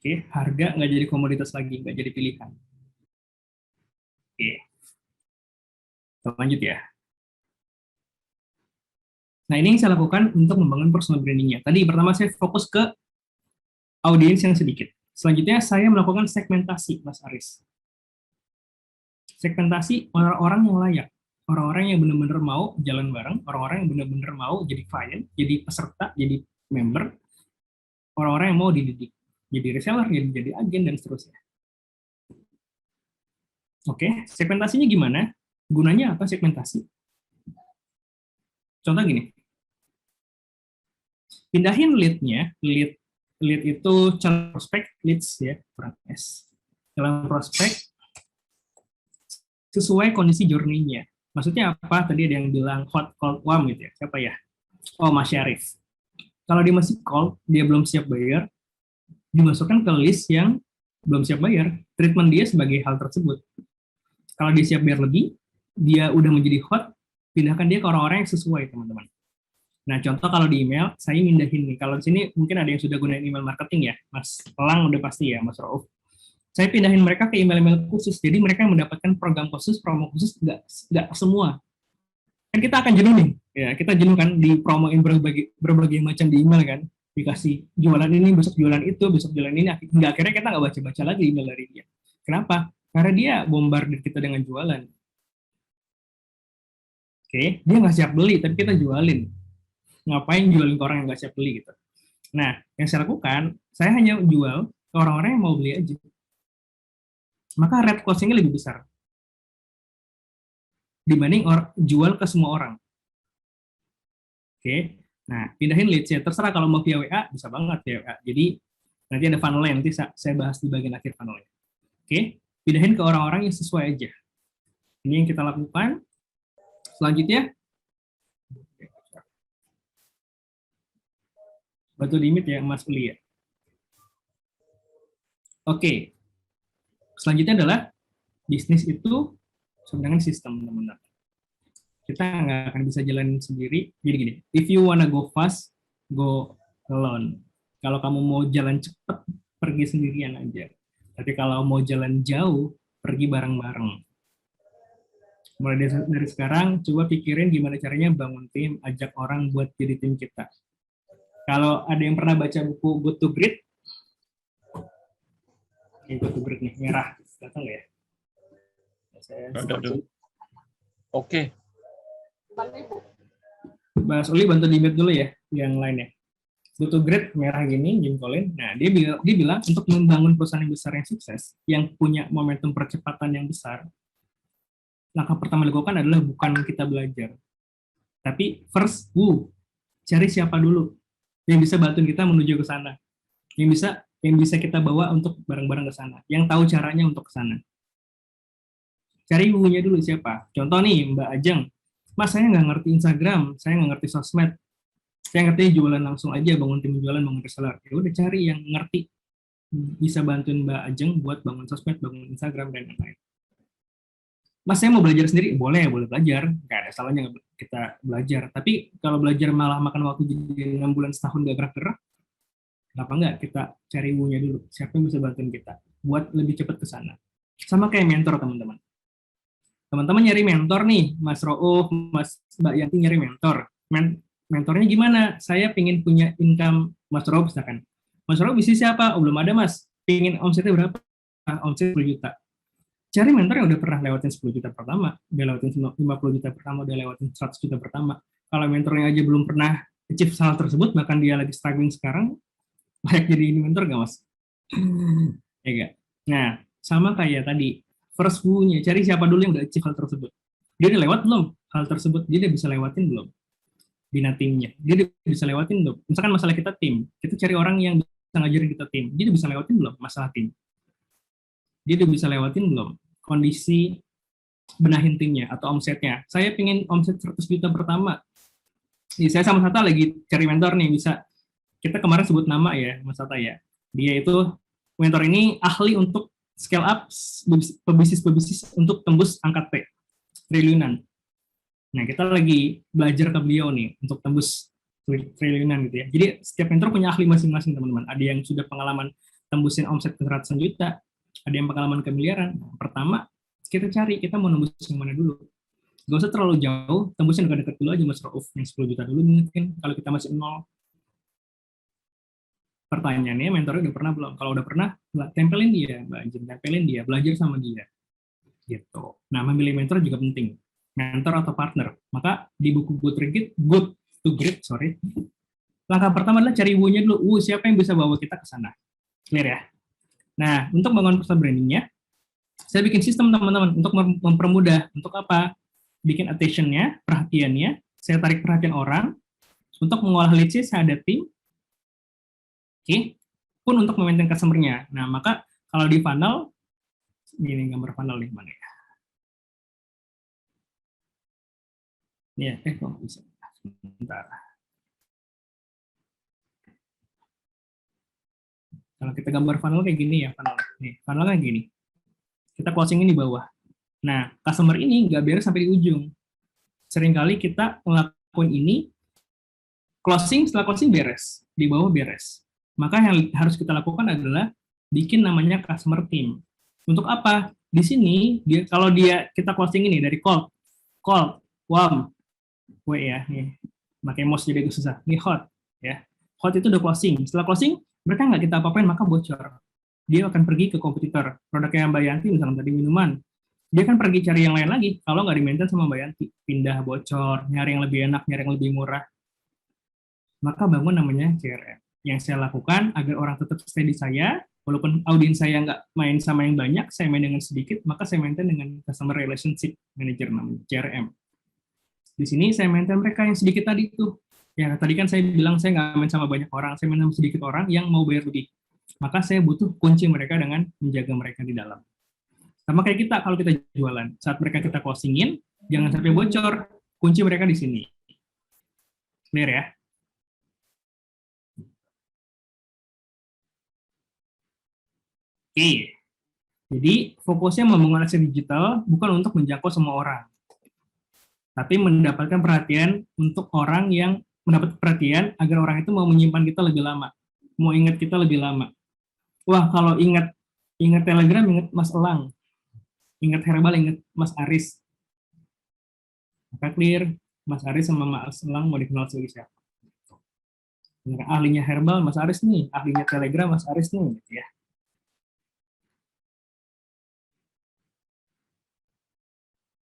Oke, harga nggak jadi komoditas lagi, nggak jadi pilihan. Oke, lanjut ya. Nah, ini yang saya lakukan untuk membangun personal branding-nya. Tadi pertama saya fokus ke audiens yang sedikit. Selanjutnya saya melakukan segmentasi, Mas Aris. Segmentasi orang-orang yang layak. Orang-orang yang benar-benar mau jalan bareng, orang-orang yang benar-benar mau jadi klien, jadi peserta, jadi member, orang-orang yang mau dididik, jadi reseller, jadi agen, dan seterusnya. Oke, segmentasinya gimana? Gunanya apa segmentasi? Contoh gini, pindahin lead-nya, lead itu calon prospek, leads ya, kurang S. Calon prospek sesuai kondisi journey-nya. Maksudnya apa? Tadi ada yang bilang hot, cold, warm gitu ya. Siapa ya? Oh, Mas Syarif. Kalau dia masih cold, dia belum siap bayar, dimasukkan ke list yang belum siap bayar. Treatment dia sebagai hal tersebut. Kalau dia siap bayar lebih, dia udah menjadi hot, pindahkan dia ke orang-orang yang sesuai, teman-teman. Nah, contoh kalau di email, saya mindahin nih. Kalau di sini mungkin ada yang sudah gunain email marketing ya, Mas Elang udah pasti ya, Mas Rauf. Saya pindahin mereka ke email-email khusus, jadi mereka yang mendapatkan program khusus, promo khusus, nggak semua. Kan kita akan jenuh nih, ya kita jenuh kan dipromoin berbagai macam di email kan, dikasih jualan ini, besok jualan itu, besok jualan ini, hingga akhirnya kita nggak baca-baca lagi email dari dia. Kenapa? Karena dia bombardir kita dengan jualan. Oke, dia nggak siap beli, tapi kita jualin. Ngapain jualin ke orang yang nggak siap beli gitu. Nah, yang saya lakukan, saya hanya jual ke orang-orang yang mau beli aja. Maka rate closing-nya lebih besar dibanding jual ke semua orang. Oke, nah pindahin leads-nya. Terserah kalau mau via WA, bisa banget via WA. Jadi nanti ada funnel-nya, nanti saya bahas di bagian akhir funnel-nya. Oke, pindahin ke orang-orang yang sesuai aja. Ini yang kita lakukan. Selanjutnya, batu limit ya, Mas Uli ya. Oke, selanjutnya adalah bisnis itu sebenarnya sistem, teman-teman. Kita nggak akan bisa jalan sendiri. Jadi gini, if you wanna go fast, go alone. Kalau kamu mau jalan cepat, pergi sendirian aja. Tapi kalau mau jalan jauh, pergi bareng-bareng. Mulai dari sekarang, coba pikirin gimana caranya bangun tim, ajak orang buat jadi tim kita. Kalau ada yang pernah baca buku Good to Great, ini Good to Great nih, merah, datang ya? Oke. Mas Uli bantu di-mute dulu ya, yang lainnya. Good to Great, merah gini, Jim Collins. Nah, dia bilang untuk membangun perusahaan yang besar yang sukses, yang punya momentum percepatan yang besar, langkah pertama dilakukan adalah bukan kita belajar. Tapi first, cari siapa dulu yang bisa bantu kita menuju ke sana. Yang bisa kita bawa untuk bareng-bareng ke sana. Yang tahu caranya untuk ke sana. Cari ibunya dulu siapa. Contoh nih, Mbak Ajeng. Mas, saya nggak ngerti Instagram, saya nggak ngerti sosmed. Saya ngerti jualan langsung aja, bangun tim jualan, bangun reseller. Ya udah cari yang ngerti. Bisa bantuin Mbak Ajeng buat bangun sosmed, bangun Instagram, dan lain-lain. Mas, saya mau belajar sendiri? Boleh belajar. Nggak ada salahnya kita belajar. Tapi kalau belajar malah makan waktu jadi 6 bulan, setahun nggak gerak-gerak, kenapa nggak kita cari ibunya dulu? Siapa yang bisa bantuin kita buat lebih cepat ke sana? Sama kayak mentor, teman-teman. Teman-teman nyari mentor nih, Mas Rauf, Mbak Yanti nyari mentor. Mentornya gimana? Saya pingin punya income, Mas Rauf misalkan. Mas Rauf bisnisnya apa? Oh, belum ada, Mas. Pingin omsetnya berapa? Omset 10 juta. Cari mentor yang udah pernah lewatin 10 juta pertama, udah lewatin 50 juta pertama, udah lewatin 100 juta pertama. Kalau mentornya aja belum pernah achieve hal tersebut, bahkan dia lagi struggling sekarang, layak jadi mentor nggak, Mas? Ya nggak? Nah, sama kayak tadi, first who-nya, cari siapa dulu yang udah achieve hal tersebut. Dia udah lewat belum hal tersebut, dia udah bisa lewatin belum bina timnya, dia udah bisa lewatin belum. Misalkan masalah kita tim, kita cari orang yang bisa ngajarin kita tim, dia udah bisa lewatin belum masalah tim, dia udah bisa lewatin belum kondisi benahin timnya atau omsetnya. Saya pengen omset 100 juta pertama. Jadi saya sama Sata lagi cari mentor nih, bisa kita kemarin sebut nama ya Mas Sata ya. Dia itu mentor ini ahli untuk scale up pebisnis untuk tembus angka triliunan. Nah, kita lagi belajar ke beliau nih untuk tembus triliunan gitu ya. Jadi setiap mentor punya ahli masing-masing teman-teman. Ada yang sudah pengalaman tembusin omset ke ratusan juta, ada yang pengalaman ke miliaran. Nah, pertama kita cari kita mau nembus yang mana dulu. Gak usah terlalu jauh, tembusin dekat-dekat dulu aja Mas Rauf, yang 10 juta dulu mungkin kalau kita masih nol. Pertanyaannya mentornya udah pernah belum? Kalau udah pernah, tempelin dia, Mbak Anjing, tempelin dia, belajar sama dia. Gitu. Nah, memilih mentor juga penting. Mentor atau partner. Maka di buku Good to Great, langkah pertama adalah cari who-nya dulu. Siapa yang bisa bawa kita ke sana? Clear ya? Nah, untuk bangun personal branding-nya, saya bikin sistem teman-teman untuk mempermudah. Untuk apa? Bikin attention-nya, perhatiannya, saya tarik perhatian orang, untuk mengolah leads saya ada tim, pun untuk memaintain customer-nya. Nah, maka kalau di funnel, ini gambar funnel nih, mana ya? Ya, kok bisa. Sebentar. Kalau kita gambar funnel kayak gini ya, funnel. Nih, funnel kayak gini. Kita closing ini di bawah. Nah, customer ini nggak beres sampai di ujung. Seringkali kita ngelakuin ini, setelah closing beres, di bawah beres. Maka yang harus kita lakukan adalah bikin namanya customer team. Untuk apa? Di sini, kalau kita closing ini dari cold, warm, ya, nih, pakai mouse jadi agak susah. Ini hot, ya. Hot itu udah closing. Setelah closing, mereka nggak kita apa-apain, maka bocor. Dia akan pergi ke kompetitor. Produknya Mbak Yanti, misalnya tadi minuman, dia akan pergi cari yang lain lagi. Kalau nggak di-maintain sama Mbak Yanti, pindah, bocor, nyari yang lebih enak, nyari yang lebih murah. Maka bangun namanya CRM. Yang saya lakukan agar orang tetap stay di saya, walaupun audiens saya nggak main sama yang banyak, saya main dengan sedikit, maka saya maintain dengan Customer Relationship Manager namanya CRM. Di sini saya maintain mereka yang sedikit tadi itu. Ya, tadi kan saya bilang saya nggak main sama banyak orang, saya main sama sedikit orang yang mau bayar lebih. Maka saya butuh kunci mereka dengan menjaga mereka di dalam. Sama kayak kita, kalau kita jualan, saat mereka kita closingin, jangan sampai bocor, kunci mereka di sini. Clear ya? Oke. Jadi, fokusnya membangun aset digital bukan untuk menjangkau semua orang, tapi mendapatkan perhatian untuk orang yang mendapat perhatian agar orang itu mau menyimpan kita lebih lama, mau ingat kita lebih lama. Wah, kalau ingat Telegram, ingat Mas Elang, ingat Herbal, ingat Mas Aris. Maka clear, Mas Aris sama Mas Elang mau dikenal sebagai siapa? Ahlinya Herbal, Mas Aris nih, ahlinya Telegram, Mas Aris nih, gitu ya.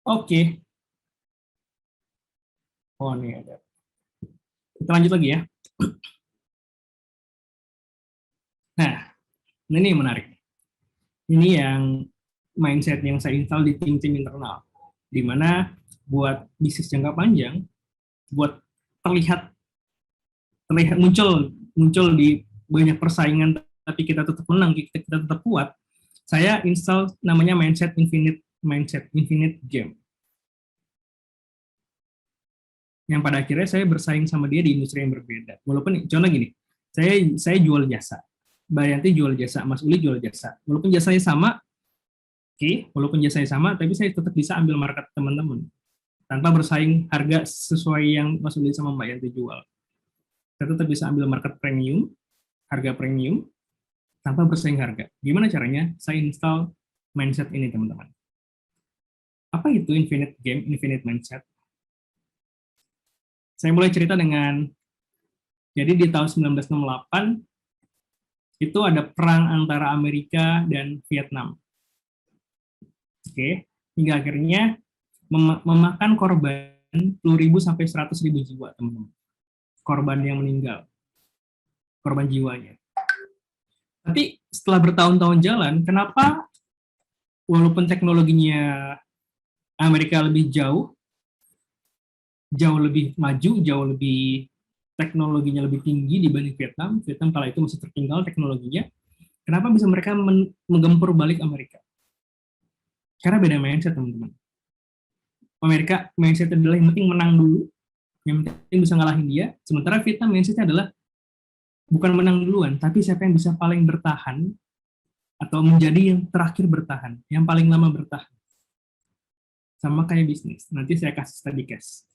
Oke. Oh, ini ada. Kita lanjut lagi ya. Nah, ini yang menarik. Ini yang mindset yang saya install di tim-tim internal. Di mana buat bisnis jangka panjang, buat terlihat muncul di banyak persaingan, tapi kita tetap menang, kita tetap kuat. Saya install namanya mindset infinite game. Yang pada akhirnya saya bersaing sama dia di industri yang berbeda. Walaupun contoh gini, saya jual jasa, Mbak Yanti jual jasa, Mas Uli jual jasa. Walaupun jasanya sama, tapi saya tetap bisa ambil market teman-teman tanpa bersaing harga sesuai yang Mas Uli sama Mbak Yanti jual. Saya tetap bisa ambil market premium, harga premium, tanpa bersaing harga. Gimana caranya? Saya install mindset ini, teman-teman. Apa itu infinite game, infinite mindset? Saya mulai cerita dengan, jadi di tahun 1968, itu ada perang antara Amerika dan Vietnam. Oke, hingga akhirnya memakan korban 10.000 sampai 100.000 jiwa, teman-teman. Korban yang meninggal, korban jiwanya. Tapi setelah bertahun-tahun jalan, kenapa walaupun teknologinya Amerika lebih jauh lebih maju, jauh lebih teknologinya lebih tinggi dibanding Vietnam. Vietnam kala itu masih tertinggal teknologinya. Kenapa bisa mereka menggempur balik Amerika? Karena beda mindset, teman-teman. Amerika mindset adalah yang penting menang dulu, yang penting bisa ngalahin dia. Sementara Vietnam mindsetnya adalah bukan menang duluan, tapi siapa yang bisa paling bertahan atau menjadi yang terakhir bertahan, yang paling lama bertahan. Sama kayak bisnis. Nanti saya kasih study case.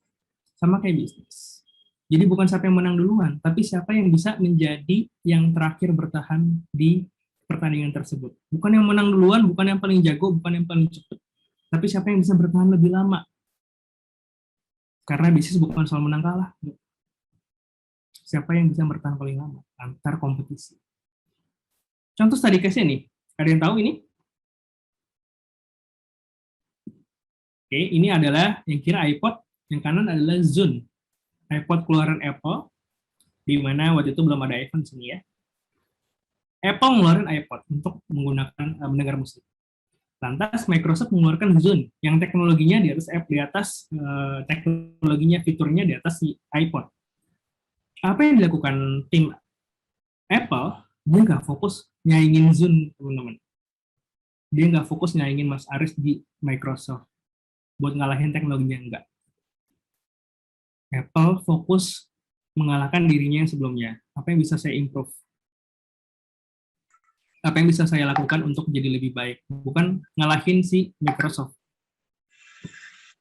Sama kayak bisnis. Jadi bukan siapa yang menang duluan, tapi siapa yang bisa menjadi yang terakhir bertahan di pertandingan tersebut. Bukan yang menang duluan, bukan yang paling jago, bukan yang paling cepat, tapi siapa yang bisa bertahan lebih lama. Karena bisnis bukan soal menang kalah. Siapa yang bisa bertahan paling lama antar kompetisi. Contoh study case-nya nih. Ada yang tahu ini? Oke, ini adalah yang kiri iPod, yang kanan adalah Zune. iPod keluaran Apple, di mana waktu itu belum ada iPhone di sini ya. Apple mengeluarkan iPod untuk menggunakan mendengar musik. Lantas Microsoft mengeluarkan Zune yang teknologinya di atas teknologinya fiturnya di atas si iPod. Apa yang dilakukan tim Apple? Dia nggak fokus nyaingin Zune, teman-teman. Dia nggak fokus nyaingin Mas Aris di Microsoft buat ngalahin teknologinya, enggak. Apple fokus mengalahkan dirinya yang sebelumnya. Apa yang bisa saya improve? Apa yang bisa saya lakukan untuk jadi lebih baik? Bukan ngalahin si Microsoft.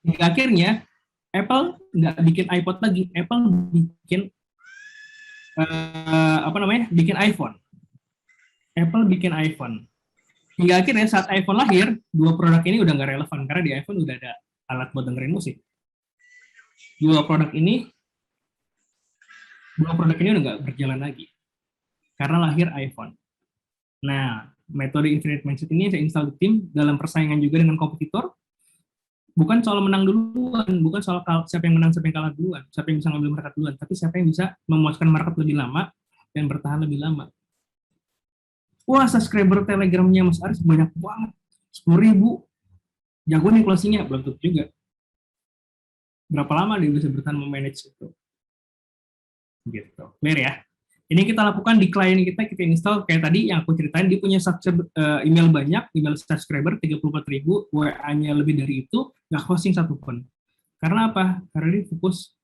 Hingga akhirnya, Apple nggak bikin iPod lagi. Apple bikin bikin iPhone. Apple bikin iPhone. Hingga akhirnya saat iPhone lahir, dua produk ini udah nggak relevan karena di iPhone udah ada alat buat dengerin musik. Dua produk ini udah nggak berjalan lagi karena lahir iPhone. Nah, metode infinite mindset ini saya install di tim dalam persaingan juga dengan kompetitor. Bukan soal menang duluan, bukan soal siapa yang menang, siapa yang kalah duluan, siapa yang bisa ngambil market duluan, tapi siapa yang bisa memuaskan market lebih lama dan bertahan lebih lama. Wah, subscriber Telegramnya Mas Aris banyak banget, 10.000. Jago nih closingnya, belum tentu juga. Berapa lama dia bisa bertahan memanage itu? Gitu, clear ya? Ini kita lakukan di klien kita install kayak tadi yang aku ceritain, dia punya email banyak, email subscriber 34.000, WA-nya lebih dari itu, nggak hosting satupun. Karena apa? Karena dia fokus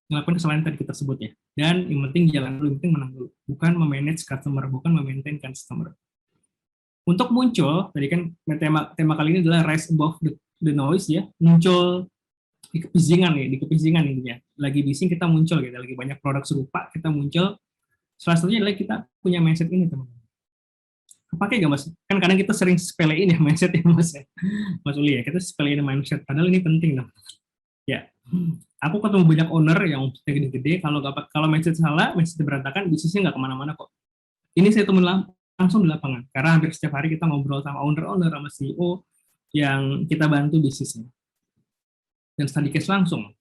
ngelakuin kesalahan tadi kita sebut ya. Dan yang penting jalan dulu, yang penting menang dulu. Bukan memanage customer, bukan memaintain customer. Untuk muncul, tadi kan tema kali ini adalah rise above the noise ya, muncul di kepisingan intinya. Lagi bising kita muncul gitu, lagi banyak produk serupa kita muncul. Salah satunya adalah kita punya mindset ini, teman-teman. Pakai nggak, Mas? Kan kadang kita sering sepelein ya mindset ya, Mas. Mas Uli ya, kita sepelein mindset. Padahal ini penting, dong. Ya, aku ketemu banyak owner yang omsetnya gede-gede. Kalau mindset salah, mindset berantakan, bisnisnya nggak kemana-mana kok. Ini saya temuin langsung di lapangan. Karena hampir setiap hari kita ngobrol sama owner-owner, sama CEO yang kita bantu bisnisnya. Dan study case langsung.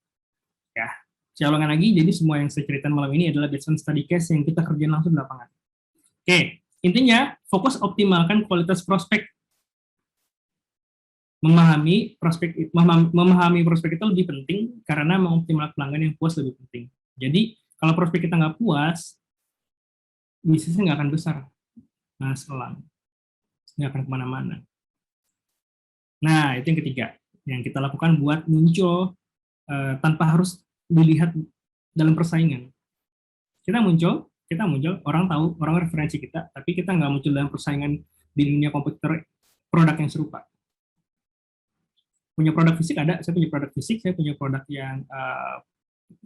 Ya, saya ulangan lagi, jadi semua yang saya ceritakan malam ini adalah based on study case yang kita kerjain langsung di lapangan. Oke, intinya fokus optimalkan kualitas prospek. Memahami prospek itu lebih penting karena mengoptimalkan pelanggan yang puas lebih penting. Jadi, kalau prospek kita nggak puas, bisnisnya nggak akan besar. Nah, selang. Nggak akan kemana-mana. Nah, itu yang ketiga. Yang kita lakukan buat muncul tanpa harus dilihat dalam persaingan. Kita muncul, orang tahu, orang referensi kita, tapi kita nggak muncul dalam persaingan di dunia komputer produk yang serupa. Punya produk fisik ada, saya punya produk fisik, saya punya produk yang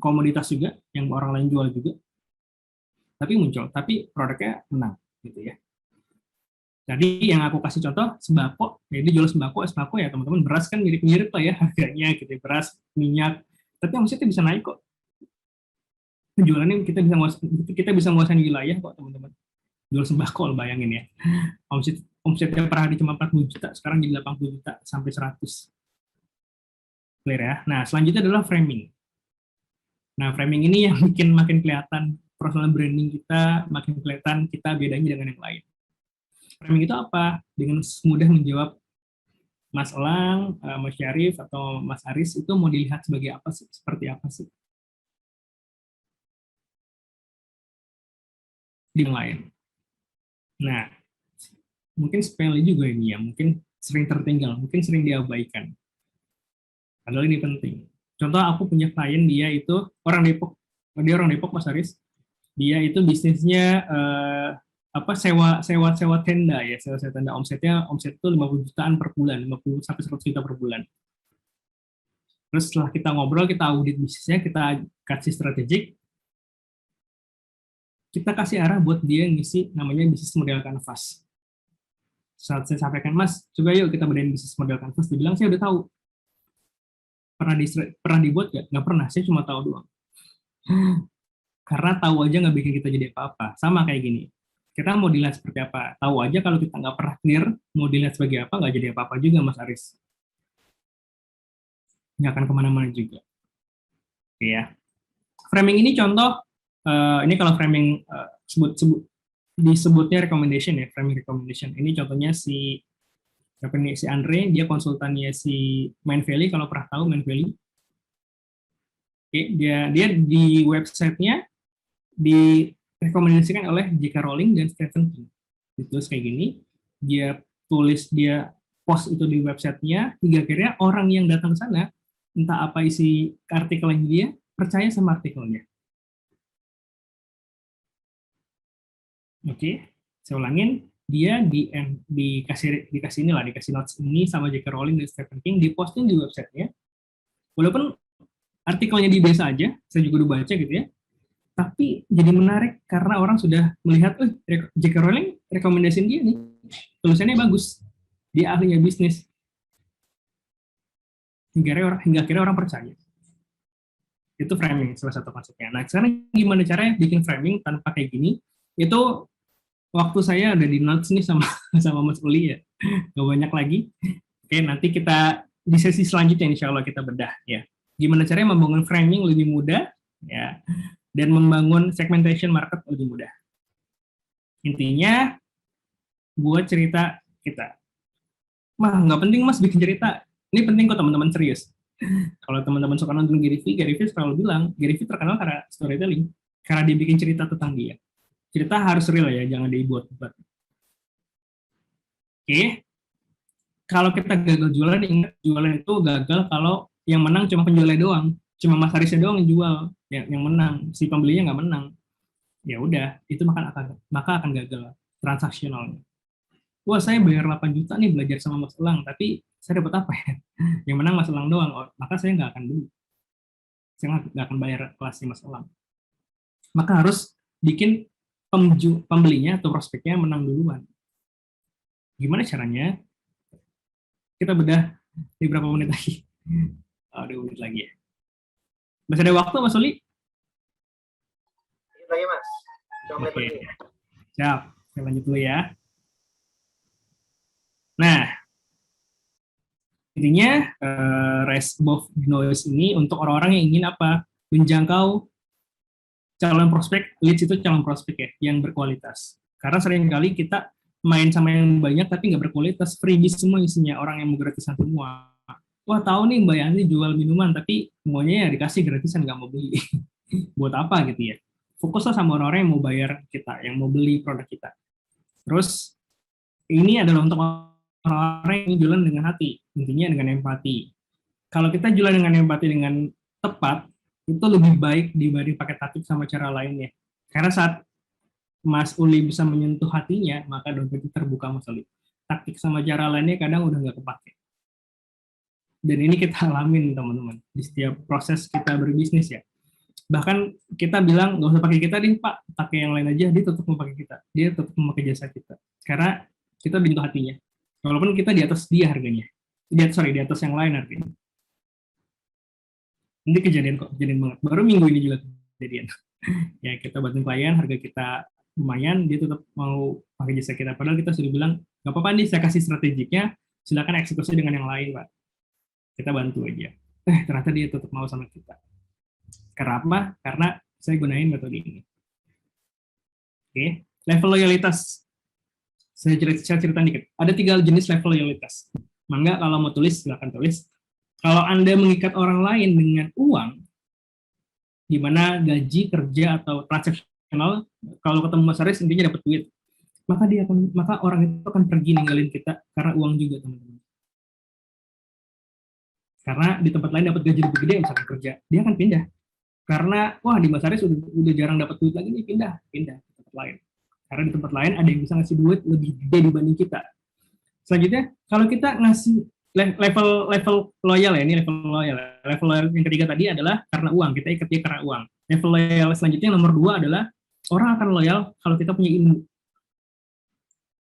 komoditas juga, yang orang lain jual juga. Tapi muncul, tapi produknya menang, gitu ya. Jadi yang aku kasih contoh sembako, jadi jual sembako ya teman-teman, beras kan mirip-mirip lah ya harganya, gitu, beras, minyak, tapi omsetnya bisa naik kok. Penjualannya kita bisa nguasain wilayah kok teman-teman. Jual sembako, bayangin ya. Omsetnya per hari cuma 40 juta, sekarang jadi 80 juta sampai 100. Clear ya. Nah, selanjutnya adalah framing. Nah, framing ini yang bikin makin kelihatan personal branding kita, makin kelihatan kita bedanya dengan yang lain. Framing itu apa? Dengan mudah menjawab Mas Elang, Mas Syarif, atau Mas Aris itu mau dilihat sebagai apa sih? Seperti apa sih? Di yang lain. Nah, mungkin sepele juga ini ya, mungkin sering tertinggal, mungkin sering diabaikan. Padahal ini penting. Contoh aku punya klien, dia itu orang Depok, Mas Aris. Dia itu bisnisnya sewa tenda ya, sewa tenda, omset itu 50 jutaan per bulan, 50 sampai 100 juta per bulan. Terus setelah kita ngobrol, kita audit bisnisnya, kita kasih strategik, kita kasih arah buat dia ngisi namanya bisnis model canvas. Saat saya sampaikan, Mas, coba yuk kita bedain bisnis model canvas, dia bilang, saya udah tahu. Pernah dibuat nggak? Nggak pernah, saya cuma tahu doang. Karena tahu aja nggak bikin kita jadi apa-apa. Sama kayak gini, kita mau dilihat seperti apa. Tahu aja kalau kita nggak pernah clear, mau dilihat sebagai apa, nggak jadi apa-apa juga, Mas Aris. Nggak akan kemana-mana juga. Oke ya. Framing ini contoh, ini kalau framing disebutnya recommendation ya, framing recommendation. Ini contohnya si Andre, dia konsultannya si Mindvalley, kalau pernah tahu Mindvalley. Oke, dia di websitenya direkomendasikan oleh J.K. Rowling dan Stephen King. Ditulis kayak gini, dia post itu di websitenya, hingga akhirnya orang yang datang ke sana, entah apa isi artikelnya dia, percaya sama artikelnya. Oke, saya ulangin, dia dikasih notes ini sama J.K. Rowling dan Stephen King, diposting di websitenya. Walaupun artikelnya di biasa aja, saya juga udah baca gitu ya, tapi jadi menarik karena orang sudah melihat, J.K. Rowling rekomendasiin dia nih, tulisannya bagus, dia ahlinya bisnis, hingga akhirnya orang percaya. Itu framing, salah satu konsepnya. Nah, sekarang gimana caranya bikin framing tanpa kayak gini? Itu waktu saya ada di notes nih sama Mas Uli ya, gak banyak lagi. Oke, nanti kita di sesi selanjutnya insya Allah kita bedah ya. Gimana caranya membangun framing lebih mudah ya, dan membangun segmentation market lebih mudah. Intinya, buat cerita kita. Nggak penting Mas bikin cerita. Ini penting kok teman-teman, serius. Kalau teman-teman suka nonton Gary Vee selalu bilang, Gary Vee terkenal karena storytelling. Karena dia bikin cerita tentang dia. Cerita harus real ya, jangan dibuat-buat. Oke. Kalau kita gagal jualan, ingat jualan itu gagal kalau yang menang cuma penjualnya doang. Cuma Mas Harisnya doang yang jual, yang menang. Si pembelinya nggak menang. Ya udah, itu maka akan gagal transaksionalnya. Wah, saya bayar 8 juta nih belajar sama Mas Elang, tapi saya dapat apa ya? Yang menang Mas Elang doang, maka saya nggak akan beli. Saya nggak akan bayar kelasnya Mas Elang. Maka harus bikin pembelinya atau prospeknya menang duluan. Gimana caranya? Kita bedah di berapa menit lagi? 2 menit lagi ya. Masih ada waktu, Mas Uli? Lagi, Mas. Oke. Siap, saya lanjut dulu ya. Nah, intinya raise above noise ini untuk orang-orang yang ingin apa? Menjangkau calon prospek, leads itu calon prospek ya, yang berkualitas. Karena seringkali kita main sama yang banyak tapi nggak berkualitas, freebies semua isinya, orang yang mau gratisan semua. Wah, tahu nih Mbak Yanti jual minuman, tapi semuanya ya dikasih gratisan, nggak mau beli. Buat apa gitu ya? Fokuslah sama orang-orang yang mau bayar kita, yang mau beli produk kita. Terus, ini adalah untuk orang-orang yang jualan dengan hati, intinya dengan empati. Kalau kita jualan dengan empati dengan tepat, itu lebih baik dibanding pakai taktik sama cara lainnya. Karena saat Mas Uli bisa menyentuh hatinya, maka dompet itu terbuka Mas Uli. Taktik sama cara lainnya kadang udah nggak kepake. Dan ini kita alamin teman-teman, di setiap proses kita berbisnis ya. Bahkan kita bilang, nggak usah pakai kita deh Pak, pakai yang lain aja, dia tetap mau pakai kita. Dia tetap mau pakai jasa kita. Karena kita bentuk hatinya. Walaupun kita di atas dia harganya. Di atas yang lain harganya. Ini kejadian banget. Baru minggu ini juga kejadian. Ya, kita bantu klien, harga kita lumayan, dia tetap mau pakai jasa kita. Padahal kita sudah bilang, nggak apa-apa nih, saya kasih strategiknya, silakan eksekusi dengan yang lain, Pak. Kita bantu aja. Ternyata dia tetap mau sama kita. Karena apa? Karena saya gunain metode ini. Oke, level loyalitas. Saya cerita dikit. Ada 3 jenis level loyalitas. Mangga kalau mau tulis, silakan tulis. Kalau Anda mengikat orang lain dengan uang, di mana gaji, kerja, atau transaksional, kalau ketemu Mas Aris intinya dapat duit, maka orang itu akan pergi ninggalin kita karena uang juga, teman-teman. Karena di tempat lain dapat gaji lebih gede, misalkan kerja, dia akan pindah. Karena, wah di Mas Aris udah jarang dapat duit lagi nih, pindah ke tempat lain. Karena di tempat lain ada yang bisa ngasih duit lebih gede dibanding kita. Selanjutnya, kalau kita ngasih level loyal ya, ini level loyal. Level loyal yang ketiga tadi adalah karena uang, kita ikat dia karena uang. Level loyal selanjutnya nomor 2 adalah orang akan loyal kalau kita punya ilmu.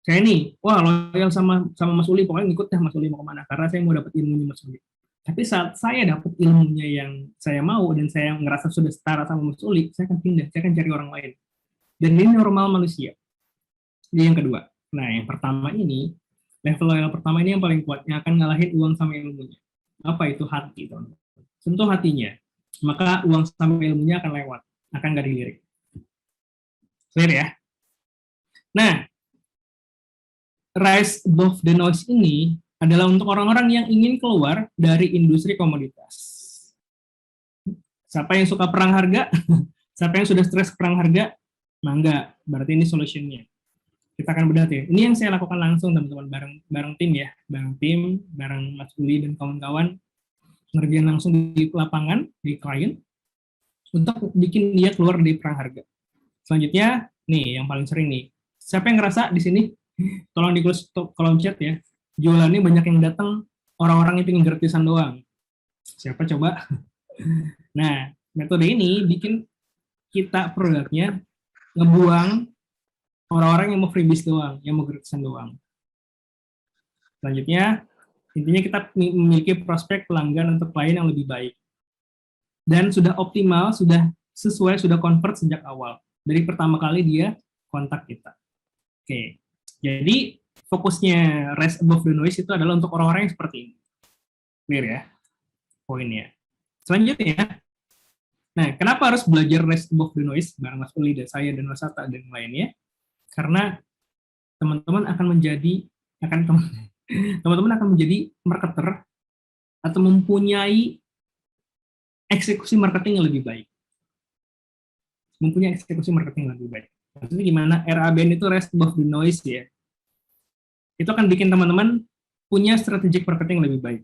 Saya nih, wah loyal sama Mas Uli, pokoknya ngikut dah Mas Uli mau kemana, karena saya mau dapat ilmunya Mas Uli. Tapi saat saya dapat ilmunya yang saya mau dan saya ngerasa sudah setara sama Mas Uli, saya akan pindah, saya akan cari orang lain. Dan ini normal manusia. Ini yang kedua. Nah, yang pertama ini, level loyal pertama ini yang paling kuat, yang akan ngalahin uang sama ilmunya. Apa itu? Hati, teman-teman. Sentuh hatinya, maka uang sama ilmunya akan lewat, akan nggak dilirik. Clear ya? Nah, rise above the noise ini adalah untuk orang-orang yang ingin keluar dari industri komoditas. Siapa yang suka perang harga? Siapa yang sudah stres perang harga? Mangga, berarti ini solutionnya. Kita akan bedah ya. Ini yang saya lakukan langsung, teman-teman, bareng tim ya, bareng Mas Uli dan kawan-kawan, ngerjain langsung di lapangan, di klien, untuk bikin dia keluar dari perang harga. Selanjutnya, nih yang paling sering nih. Siapa yang ngerasa di sini? Tolong di kolom chat ya. Jualannya banyak yang datang, orang-orang yang pengen gratisan doang. Siapa coba? Nah, metode ini bikin kita produknya ngebuang orang-orang yang mau freebies doang, yang mau gratisan doang. Selanjutnya, intinya kita memiliki prospek pelanggan untuk klien yang lebih baik. Dan sudah optimal, sudah sesuai, sudah convert sejak awal. Dari pertama kali dia kontak kita. Oke, jadi fokusnya rise above the noise itu adalah untuk orang-orang yang seperti ini. Clear ya poinnya. Selanjutnya, nah kenapa harus belajar rise above the noise bareng Mas Uli dan saya dan Mas Atta dan lainnya? Karena teman-teman akan menjadi marketer atau mempunyai eksekusi marketing yang lebih baik. Mempunyai eksekusi marketing yang lebih baik. Maksudnya gimana? RABN itu rise above the noise ya. Itu akan bikin teman-teman punya strategic marketing yang lebih baik.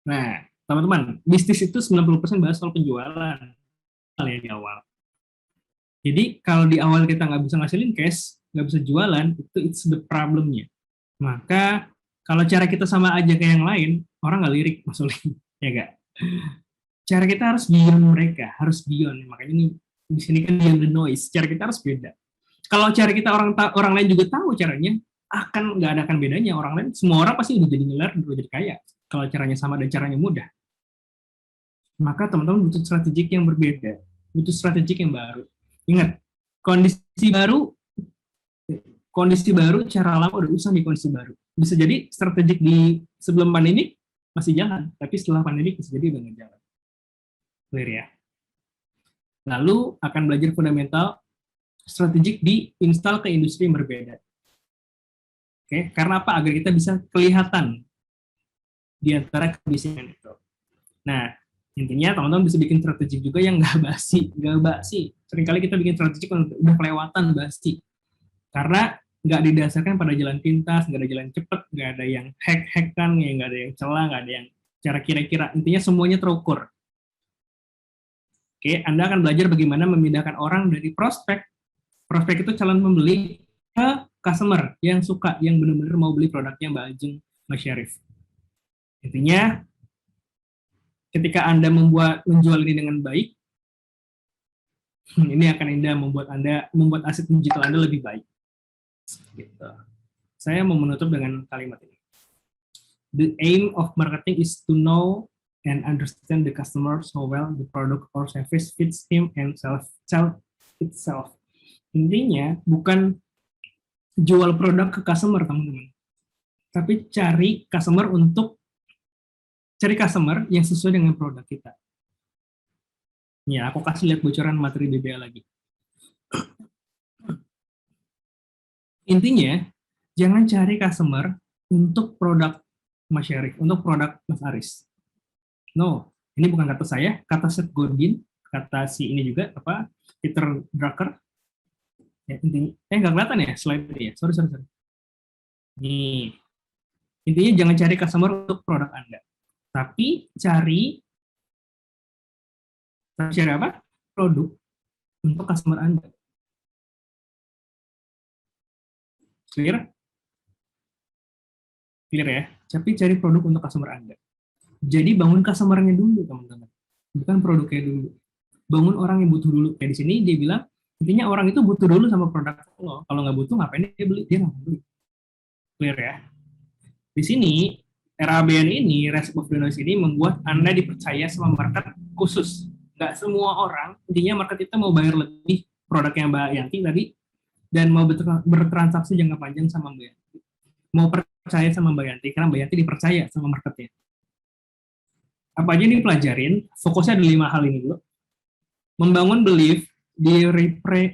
Nah, teman-teman, bisnis itu 90% bahas soal penjualan ya di awal. Jadi kalau di awal kita nggak bisa ngasilin cash, nggak bisa jualan, it's the problemnya. Maka kalau cara kita sama aja kayak yang lain, orang nggak lirik maksudnya, ya nggak? Cara kita harus beyond mereka, harus beyond. Makanya ini di sini kan beyond the noise. Cara kita harus beda. Kalau cara kita orang lain juga tahu caranya, nggak ada akan bedanya. Orang lain, semua orang pasti udah jadi ngelar, udah jadi kaya. Kalau caranya sama dan caranya mudah. Maka teman-teman butuh strategik yang berbeda, butuh strategik yang baru. Ingat, kondisi baru, cara lama udah usah di kondisi baru. Bisa jadi strategik di sebelum pandemi masih jalan, tapi setelah pandemi bisa jadi udah nggak jalan. Clear ya? Lalu akan belajar fundamental strategik diinstal ke industri yang berbeda. Oke, karena apa? Agar kita bisa kelihatan di antara kebisingan itu. Nah, intinya teman-teman bisa bikin strategik juga yang nggak basi. Seringkali kita bikin strategik udah kelewatan basi. Karena nggak didasarkan pada jalan pintas, nggak ada jalan cepet, nggak ada yang hack-hackan, nggak ada yang celah, nggak ada yang cara kira-kira. Intinya semuanya terukur. Oke, Anda akan belajar bagaimana memindahkan orang dari prospek itu calon pembeli, ke customer yang suka, yang benar-benar mau beli produknya Mbak Ajeng, Mas Syarif. Intinya, ketika Anda menjual ini dengan baik, ini akan membuat aset digital Anda lebih baik. Gitu. Saya mau menutup dengan kalimat ini. The aim of marketing is to know and understand the customer so well the product or service fits him and self itself. Intinya bukan jual produk ke customer, teman-teman, tapi cari customer yang sesuai dengan produk kita. Ya, aku kasih lihat bocoran materi BBA lagi. Intinya, jangan cari customer untuk produk Mas Syarif untuk produk Mas Aris. No, ini bukan kata saya, kata Seth Godin, kata si ini juga apa Peter Drucker. Ya, intinya, nggak kelihatan ya slide ini ya. Sorry. Nih, intinya jangan cari customer untuk produk Anda, tapi cari apa? Produk untuk customer Anda. Clear? Clear ya? Tapi cari produk untuk customer Anda. Jadi bangun customer-nya dulu, teman-teman. Bukan produknya dulu. Bangun orang yang butuh dulu. Kayak di sini dia bilang, intinya orang itu butuh dulu sama produk lo. Kalau nggak butuh, ngapain dia beli? Dia nggak beli. Clear ya? Di sini, RABN ini, Rest of the Noise ini, membuat Anda dipercaya sama market khusus. Nggak semua orang, intinya market itu mau bayar lebih produknya Mbak Yanti tadi, dan mau bertransaksi jangka panjang sama Mbak Yanti. Mau percaya sama Mbak Yanti, karena Mbak Yanti dipercaya sama marketnya. Apa aja dipelajarin, fokusnya ada 5 hal ini dulu. Membangun belief, di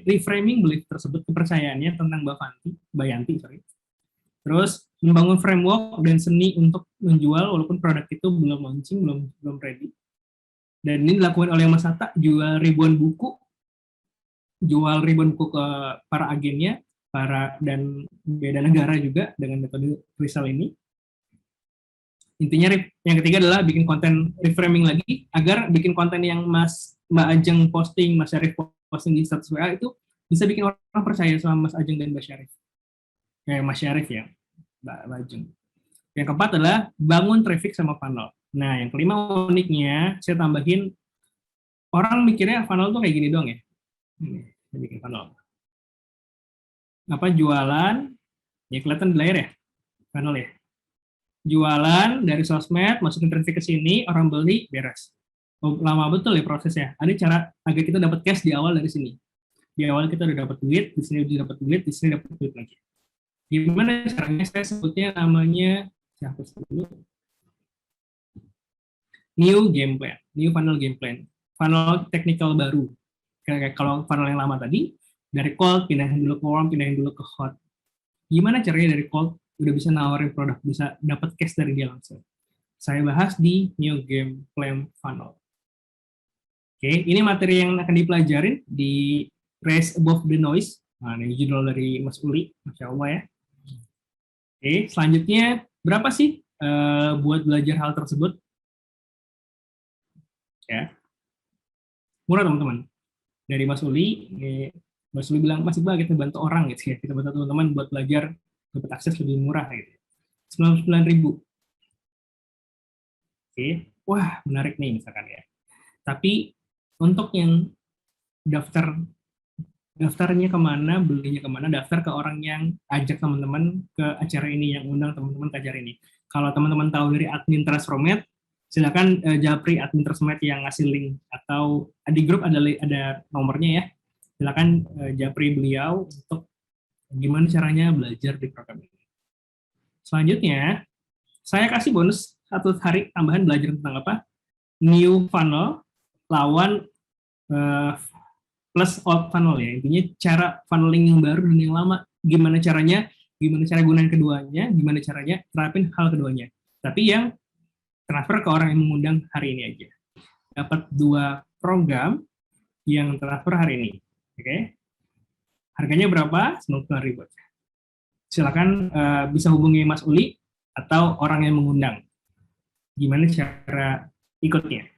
reframing belief tersebut, kepercayaannya tentang Mbak Yanti. Terus, membangun framework dan seni untuk menjual, walaupun produk itu belum launching, belum ready. Dan ini dilakukan oleh Mas Hatta, jual ribuan buku ke para agennya, dan beda negara juga dengan metode resell ini. Intinya yang ketiga adalah bikin konten reframing lagi, agar bikin konten yang Mbak Ajeng posting, Mas Syarif posting di status WA itu bisa bikin orang percaya sama Mas Ajeng dan Mbak Syarif. Mas Syarif ya, Mbak Ajeng. Yang keempat adalah bangun traffic sama funnel. Nah, yang kelima uniknya, saya tambahin, orang mikirnya funnel tuh kayak gini doang ya. Saya bikin funnel. Apa jualan? Ya kelihatan di layar ya, funnel ya. Jualan dari sosmed, masukin traffic ke sini, orang beli, beres. Lama betul ya prosesnya. Ada cara agar kita dapat cash di awal dari sini. Di awal kita udah dapat duit, di sini udah dapat duit, di sini dapat duit lagi. Gimana caranya? Saya sebutnya namanya new game plan, new funnel game plan, funnel technical baru. Kayak kalau funnel yang lama tadi, dari cold, pindahin dulu ke warm, pindahin dulu ke hot. Gimana caranya dari cold, udah bisa nawarin produk, bisa dapat cash dari dia langsung. Saya bahas di new game plan funnel. Oke, ini materi yang akan dipelajarin di Rise Above the Noise. Nah, ini judul dari Mas Uli, Masya Allah ya. Oke, selanjutnya berapa sih buat belajar hal tersebut? Ya, murah teman-teman. Dari Mas Uli, Mas Uli bilang, Mas Iqbal kita bantu orang gitu ya, kita bantu teman-teman buat belajar dapat akses lebih murah gitu. 99.000. Oke, wah menarik nih misalkan ya. Tapi untuk yang daftarnya kemana, belinya kemana, daftar ke orang yang ajak teman-teman ke acara ini, yang undang teman-teman ke acara ini. Kalau teman-teman tahu dari admin Transformate, silakan japri admin Transformate yang ngasih link, atau di grup ada nomornya ya. Silakan japri beliau untuk gimana caranya belajar di program ini. Selanjutnya, saya kasih bonus 1 hari tambahan belajar tentang apa? New funnel lawan plus old funnel ya. Intinya cara funneling yang baru dan yang lama. Gimana cara gunain keduanya, gimana caranya terapin hal keduanya. Tapi yang transfer ke orang yang mengundang hari ini aja. Dapat 2 program yang transfer hari ini. Oke. Harganya berapa? 99.000. Silakan bisa hubungi Mas Uli atau orang yang mengundang. Gimana cara ikutnya?